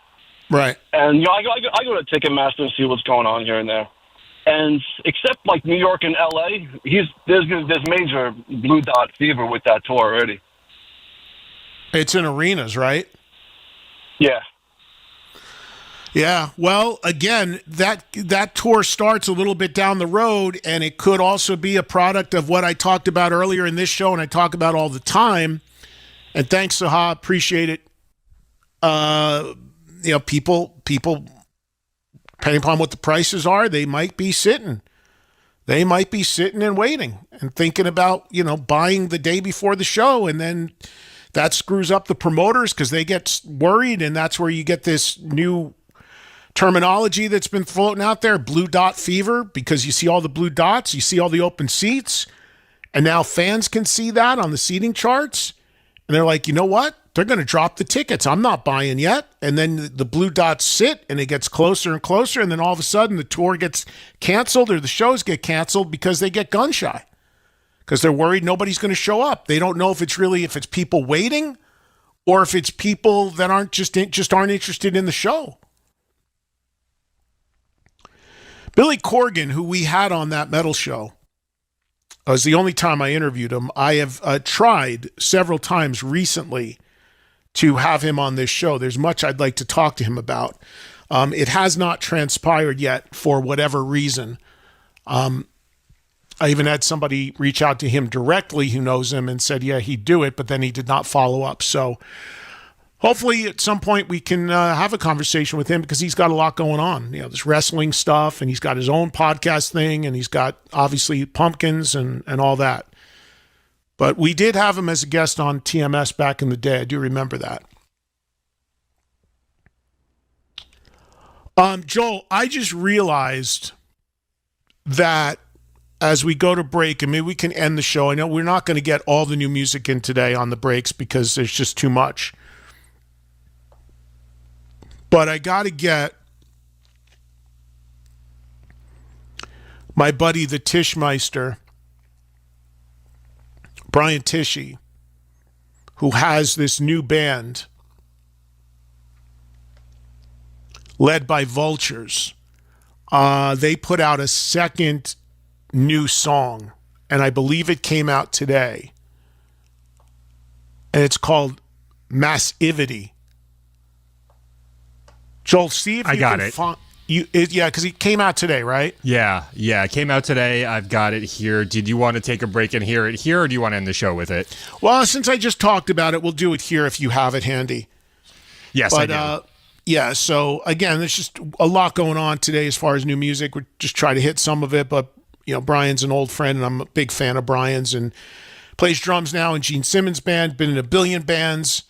Right. And I go to Ticketmaster and see what's going on here and there. And except New York and LA, there's major Blue Dot fever with that tour already. It's in arenas, right? Yeah. Yeah, well, again, that tour starts a little bit down the road, and it could also be a product of what I talked about earlier in this show, and I talk about all the time. And thanks, Saha, appreciate it. People, depending upon what the prices are, they might be sitting. They might be sitting and waiting and thinking about, buying the day before the show, and then that screws up the promoters because they get worried, and that's where you get this new terminology that's been floating out there, Blue Dot fever, because you see all the blue dots, you see all the open seats, and now fans can see that on the seating charts, and they're like, you know what? They're going to drop the tickets. I'm not buying yet. And then the blue dots sit, and it gets closer and closer, and then all of a sudden the tour gets canceled or the shows get canceled because they get gun shy, because they're worried nobody's going to show up. They don't know if it's people waiting or if it's people that aren't aren't interested in the show. Billy Corgan, who we had on that metal show, was the only time I interviewed him. I have tried several times recently to have him on this show. There's much I'd like to talk to him about. It has not transpired yet for whatever reason. I even had somebody reach out to him directly who knows him and said, yeah, he'd do it, but then he did not follow up. So hopefully at some point we can have a conversation with him, because he's got a lot going on. This wrestling stuff, and he's got his own podcast thing, and he's got obviously Pumpkins and all that. But we did have him as a guest on TMS back in the day. I do remember that. Joel, I just realized that as we go to break, and maybe we can end the show. I know we're not going to get all the new music in today on the breaks because there's just too much. But I got to get my buddy, the Tishmeister, Brian Tishy, who has this new band led by Vultures. They put out a second new song, and I believe it came out today. And it's called Massivity. Joel, see if you got can it. Yeah, because it came out today, right? Yeah, it came out today. I've got it here. Did you want to take a break and hear it here, or do you want to end the show with it? Well, since I just talked about it, we'll do it here if you have it handy. Yes, I do. Yeah, so again, there's just a lot going on today as far as new music. We're just trying to hit some of it, but Brian's an old friend, and I'm a big fan of Brian's, and plays drums now in Gene Simmons' band, been in a billion bands.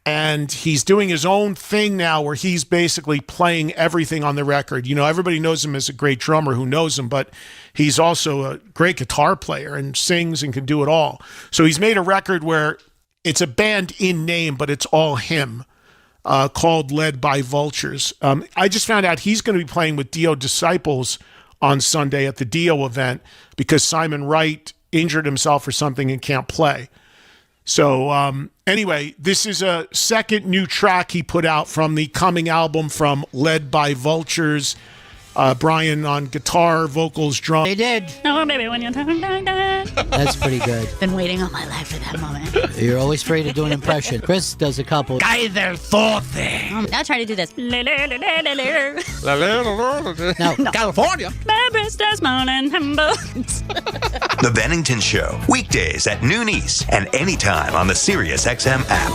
And he's doing his own thing now where he's basically playing everything on the record. Everybody knows him as a great drummer who knows him, but he's also a great guitar player and sings and can do it all. So he's made a record where it's a band in name, but it's all him, called Led by Vultures. I just found out he's going to be playing with Dio Disciples on Sunday at the Dio event because Simon Wright injured himself or something and can't play. So anyway, this is a second new track he put out from the coming album from Led by Vultures. Brian on guitar, vocals, drums. They did. Oh, baby, when you turn down. That's pretty good. Been waiting all my life for that moment. You're always free to do an impression. Chris does a couple. Geither Forte. I'll try to do this. No, California. The Bennington Show, weekdays at noon East and anytime on the SiriusXM app.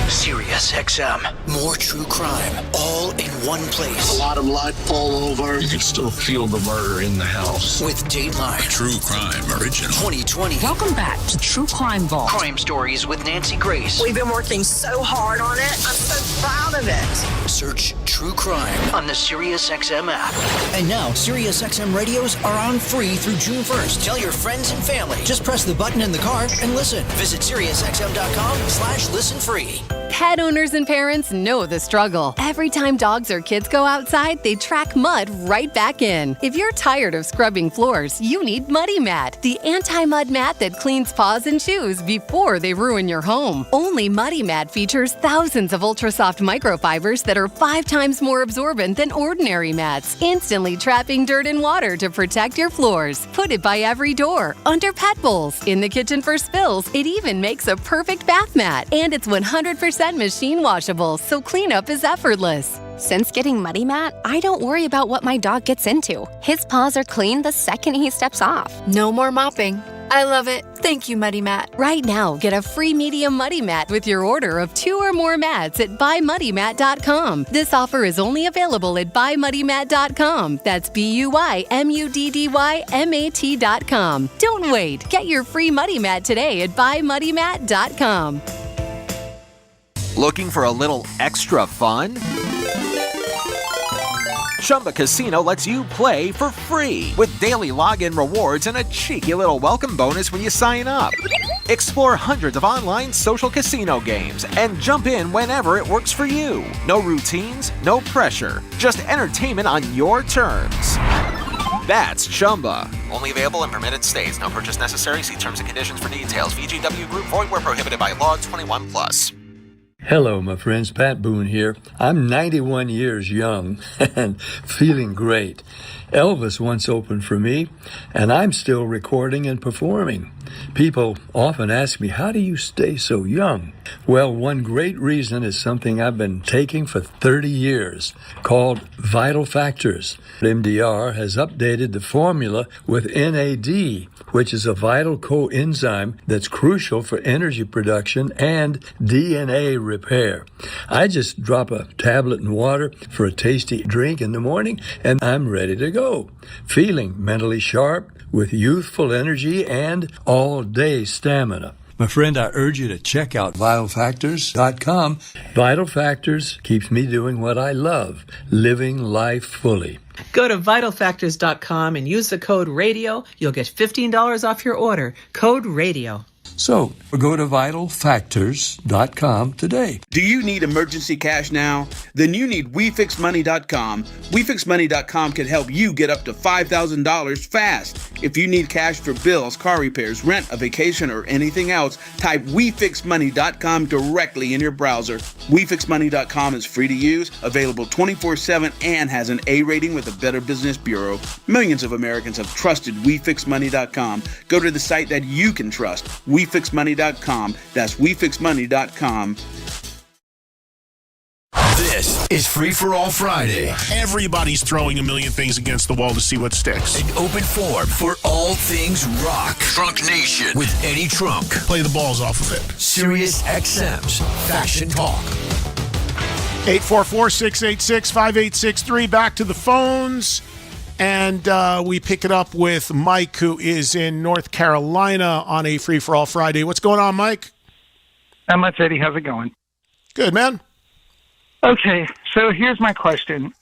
SiriusXM, more true crime, all in one place. A lot of blood all over. You can still feel the murder in the house. With Dateline. True crime original. 2020. Welcome back to True Crime Vault. Crime Stories with Nancy Grace. We've been working so hard on it. I'm so proud of it. Search True Crime on the SiriusXM app. And now, SiriusXM radios are on free through June 1st. Tell your friends and family. Just press the button in the car and listen. Visit SiriusXM.com/listen free. Pet owners and parents know the struggle. Every time dogs or kids go outside, they track mud right back in. If you're tired of scrubbing floors, you need Muddy Mat, the anti-mud mat that cleans paws and shoes before they ruin your home. Only Muddy Mat features thousands of ultra-soft microfibers that are 5 times more absorbent than ordinary mats, instantly trapping dirt and water to protect your floors. Put it by every door, under pet bowls, in the kitchen for spills. It even makes a perfect bath mat, and it's 100% machine washable, so cleanup is effortless. Since getting Muddy Mat, I don't worry about what my dog gets into. His paws are clean the second he steps off. No more mopping. I love it. Thank you, Muddy Mat. Right now, get a free medium Muddy Mat with your order of 2 or more mats at buymuddymat.com. This offer is only available at buymuddymat.com. That's BUYMUDDYMAT.com. Don't wait. Get your free Muddy Mat today at buymuddymat.com. Looking for a little extra fun? Chumba Casino lets you play for free with daily login rewards and a cheeky little welcome bonus when you sign up. Explore hundreds of online social casino games and jump in whenever it works for you. No routines, no pressure, just entertainment on your terms. That's Chumba. Only available in permitted states. No purchase necessary. See terms and conditions for details. VGW Group. Void where prohibited by law. 21 plus. Hello, my friends. Pat Boone here. I'm 91 years young and feeling great. Elvis once opened for me, and I'm still recording and performing. People often ask me, how do you stay so young? Well, one great reason is something I've been taking for 30 years, called Vital Factors. MDR has updated the formula with NAD, which is a vital coenzyme that's crucial for energy production and DNA repair. I just drop a tablet in water for a tasty drink in the morning, and I'm ready to go, feeling mentally sharp with youthful energy and all-day stamina. My friend, I urge you to check out VitalFactors.com. Vital Factors keeps me doing what I love, living life fully. Go to VitalFactors.com and use the code RADIO. You'll get $15 off your order. Code RADIO. So, go to VitalFactors.com today. Do you need emergency cash now? Then you need WeFixMoney.com. WeFixMoney.com can help you get up to $5,000 fast. If you need cash for bills, car repairs, rent, a vacation, or anything else, type WeFixMoney.com directly in your browser. WeFixMoney.com is free to use, available 24/7, and has an A rating with the Better Business Bureau. Millions of Americans have trusted WeFixMoney.com. Go to the site that you can trust. WeFixMoney.com. That's WeFixMoney.com. This is Free for All Friday. Everybody's throwing a million things against the wall to see what sticks. An open forum for all things rock. Trunk Nation with Eddie Trunk. Play the balls off of it. Sirius XM's Faction Talk. 844-686-5863. Back to the phones. And we pick it up with Mike, who is in North Carolina on a Free for All Friday. What's going on, Mike? Not much, Eddie. How's it going? Good, man. Okay, so here's my question.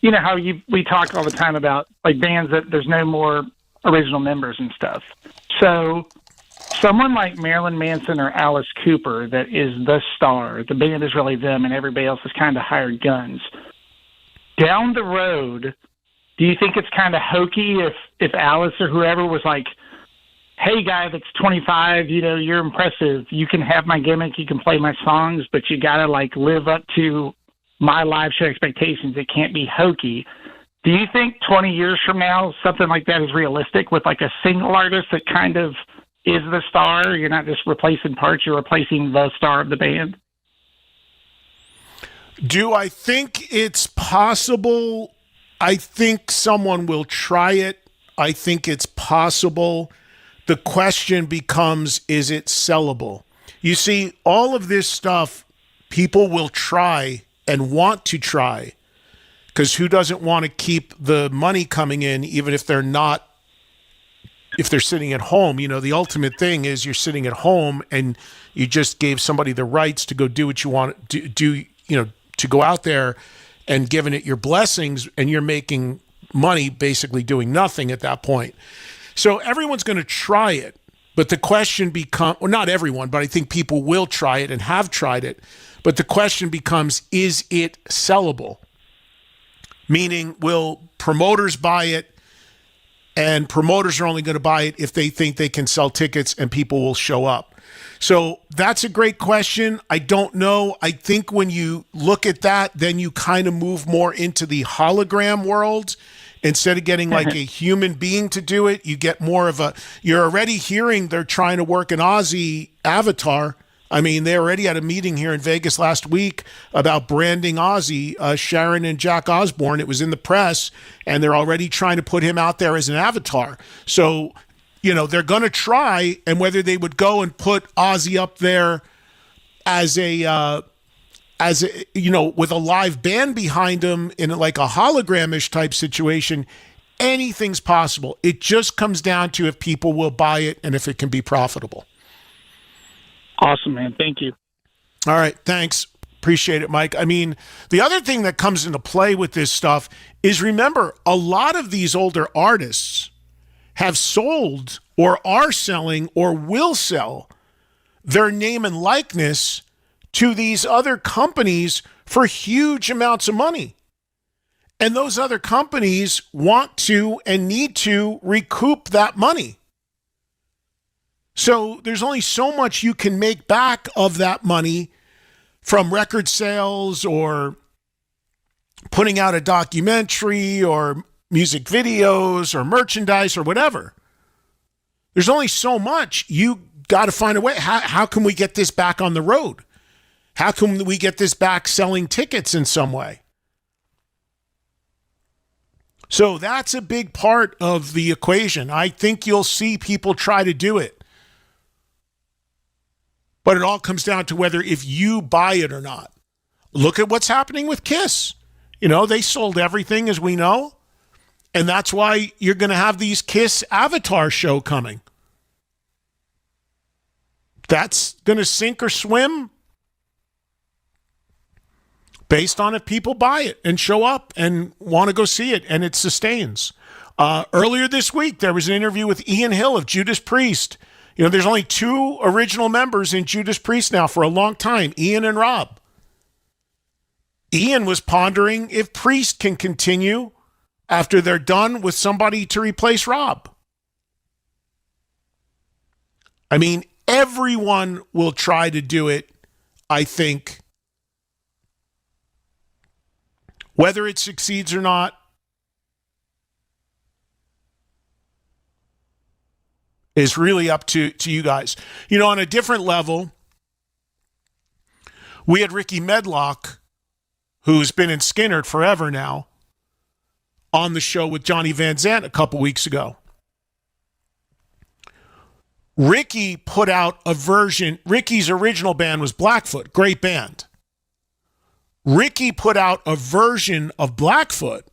You know how we talk all the time about like bands that there's no more original members and stuff. So someone like Marilyn Manson or Alice Cooper that is the star, the band is really them, and everybody else is kind of hired guns. Down the road, do you think it's kind of hokey if Alice or whoever was like, hey, guy that's 25, you know, you're impressive. You can have my gimmick. You can play my songs, but you got to, like, live up to my live show expectations. It can't be hokey. Do you think 20 years from now something like that is realistic with, like, a single artist that kind of is the star? You're not just replacing parts. You're replacing the star of the band? Do I think it's possible? I think someone will try it. I think it's possible. The question becomes, is it sellable? You see, all of this stuff people will try and want to try, because who doesn't want to keep the money coming in, even if they're sitting at home? You know, the ultimate thing is you're sitting at home and you just gave somebody the rights to go do what you want to do, you know, to go out there and giving it your blessings, and you're making money basically doing nothing at that point. So everyone's going to try it. But the question becomes, well, not everyone, but I think people will try it and have tried it. But the question becomes, is it sellable? Meaning, will promoters buy it? And promoters are only going to buy it if they think they can sell tickets and people will show up. So that's a great question. I don't know. I think when you look at that, then you kind of move more into the hologram world. Instead of getting like a human being to do it, you get more of you're already hearing they're trying to work an Ozzy avatar. I mean, they already had a meeting here in Vegas last week about branding Ozzy, Sharon and Jack Osbourne. It was in the press, and they're already trying to put him out there as an avatar. So, you know, they're going to try, and whether they would go and put Ozzy up there as a you know, with a live band behind him in like a hologram-ish type situation, anything's possible. It just comes down to if people will buy it and if it can be profitable. Awesome, man. Thank you. All right. Thanks. Appreciate it, Mike. I mean, the other thing that comes into play with this stuff is, remember, a lot of these older artists have sold or are selling or will sell their name and likeness to these other companies for huge amounts of money. And those other companies want to and need to recoup that money. So there's only so much you can make back of that money from record sales or putting out a documentary or music videos or merchandise or whatever. There's only so much. You got to find a way. How can we get this back on the road? How can we get this back selling tickets in some way? So that's a big part of the equation. I think you'll see people try to do it. But it all comes down to whether if you buy it or not. Look at what's happening with Kiss. You know, they sold everything, as we know. And that's why you're going to have these Kiss Avatar show coming. That's going to sink or swim based on if people buy it and show up and want to go see it, and it sustains. Earlier this week, there was an interview with Ian Hill of Judas Priest. You know, there's only 2 original members in Judas Priest now for a long time, Ian and Rob. Ian was pondering if Priest can continue after they're done with somebody to replace Rob. I mean, everyone will try to do it, I think. Whether it succeeds or not, is really up to you guys. You know, on a different level, we had Ricky Medlock, who's been in Skynyrd forever now, on the show with Johnny Van Zant a couple weeks ago. Ricky put out a version. Ricky's original band was Blackfoot, great band. Ricky put out a version of Blackfoot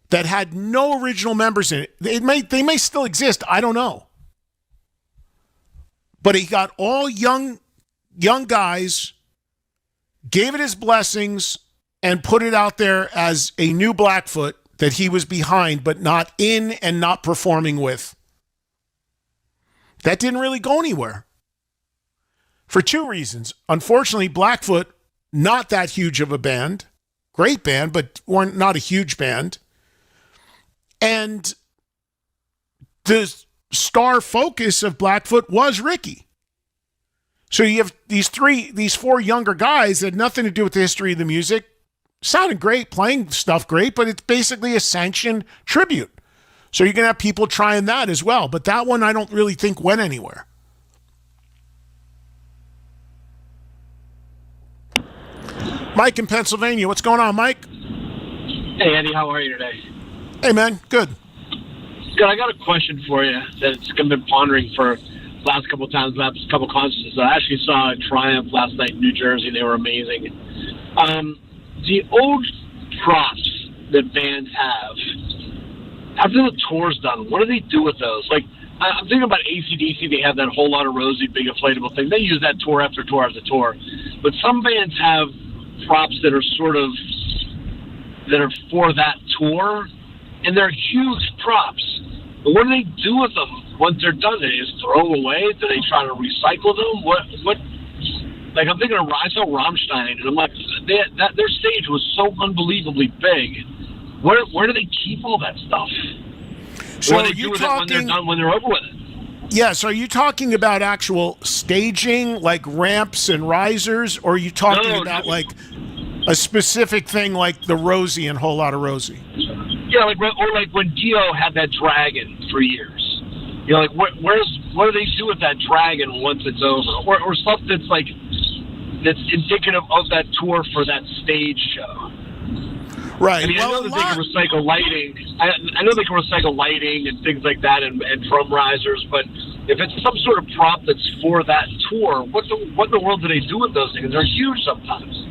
that had no original members in it. They may still exist. I don't know. But he got all young guys, gave it his blessings, and put it out there as a new Blackfoot that he was behind, but not in and not performing with. That didn't really go anywhere. For 2 reasons. Unfortunately, Blackfoot, not that huge of a band. Great band, but not a huge band. And the star focus of Blackfoot was Ricky. So you have these 4 younger guys that had nothing to do with the history of the music. Sounded great, playing stuff great, but it's basically a sanctioned tribute. So you're going to have people trying that as well. But that one I don't really think went anywhere. Mike in Pennsylvania. What's going on, Mike? Hey, Eddie. How are you today? Hey, man. Good. Good. I got a question for you that's I've been pondering for the last couple of times, last couple of concerts. I actually saw Triumph last night in New Jersey. They were amazing. The old props that bands have, after the tour's done, what do they do with those? Like, I'm thinking about AC/DC. They have that Whole Lotta Rosie big inflatable thing. They use that tour after tour after tour. But some bands have props that are that are for that tour, and they're huge props. But what do they do with them once they're done? Do they just throw them away? Do they try to recycle them? What? Like, I'm thinking I saw Rammstein, and I'm like, their stage was so unbelievably big. Where do they keep all that stuff? So what do they do with it when they're done, when they're over with it? Yes, are you talking about actual staging, like ramps and risers, or are you talking about like a specific thing like the Rosie and Whole Lotta Rosie? Yeah, like when Dio had that dragon for years. You know, like what do they do with that dragon once it's over, or stuff that's indicative of that tour for that stage show? Right. I mean, I know that they can recycle lighting. I know they can recycle lighting and things like that, and drum risers. But if it's some sort of prop that's for that tour, what in the world do they do with those things? They're huge sometimes.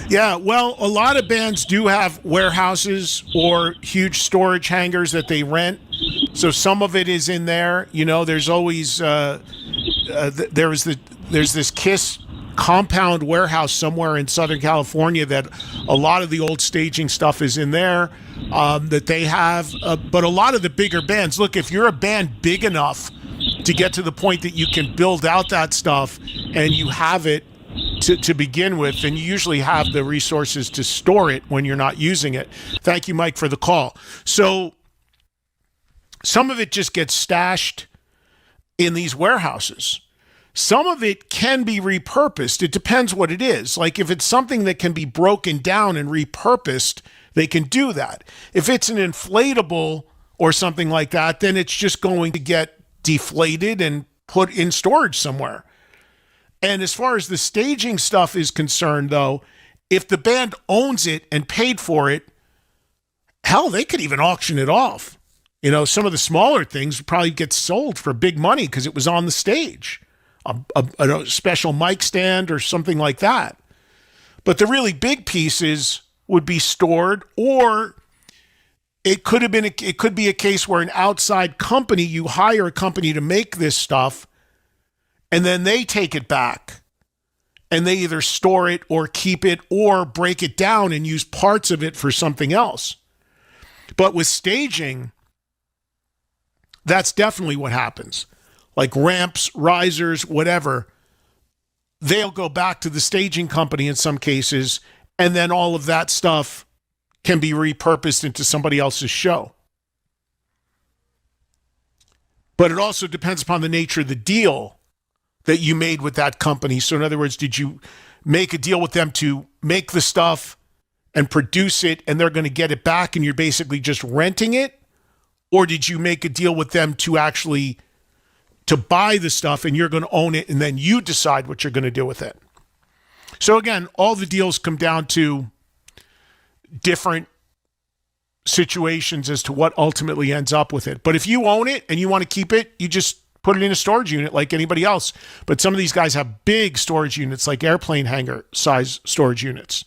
Yeah, well, a lot of bands do have warehouses or huge storage hangars that they rent. So some of it is in there. You know, there's always there's this KISS compound warehouse somewhere in Southern California that a lot of the old staging stuff is in there that they have. But a lot of the bigger bands, look, if you're a band big enough to get to the point that you can build out that stuff and you have it to begin with, then you usually have the resources to store it when you're not using it. Thank you, Mike, for the call. So some of it just gets stashed in these warehouses. Some of it can be repurposed. It depends what it is. Like if it's something that can be broken down and repurposed, they can do that. If it's an inflatable or something like that, then it's just going to get deflated and put in storage somewhere. And as far as the staging stuff is concerned, though, if the band owns it and paid for it, hell, they could even auction it off. You know, some of the smaller things would probably get sold for big money because it was on the stage. A special mic stand or something like that. But the really big pieces would be stored, or it could be a case where an outside company, you hire a company to make this stuff, and then they take it back and they either store it or keep it or break it down and use parts of it for something else. But with staging, that's definitely what happens. Like ramps, risers, whatever, they'll go back to the staging company in some cases, and then all of that stuff can be repurposed into somebody else's show. But it also depends upon the nature of the deal that you made with that company. So in other words, did you make a deal with them to make the stuff and produce it, and they're going to get it back and you're basically just renting it? Or did you make a deal with them to actually to buy the stuff and you're going to own it and then you decide what you're going to do with it? So again, all the deals come down to different situations as to what ultimately ends up with it. But if you own it and you want to keep it, you just put it in a storage unit like anybody else. But some of these guys have big storage units, like airplane hangar size storage units.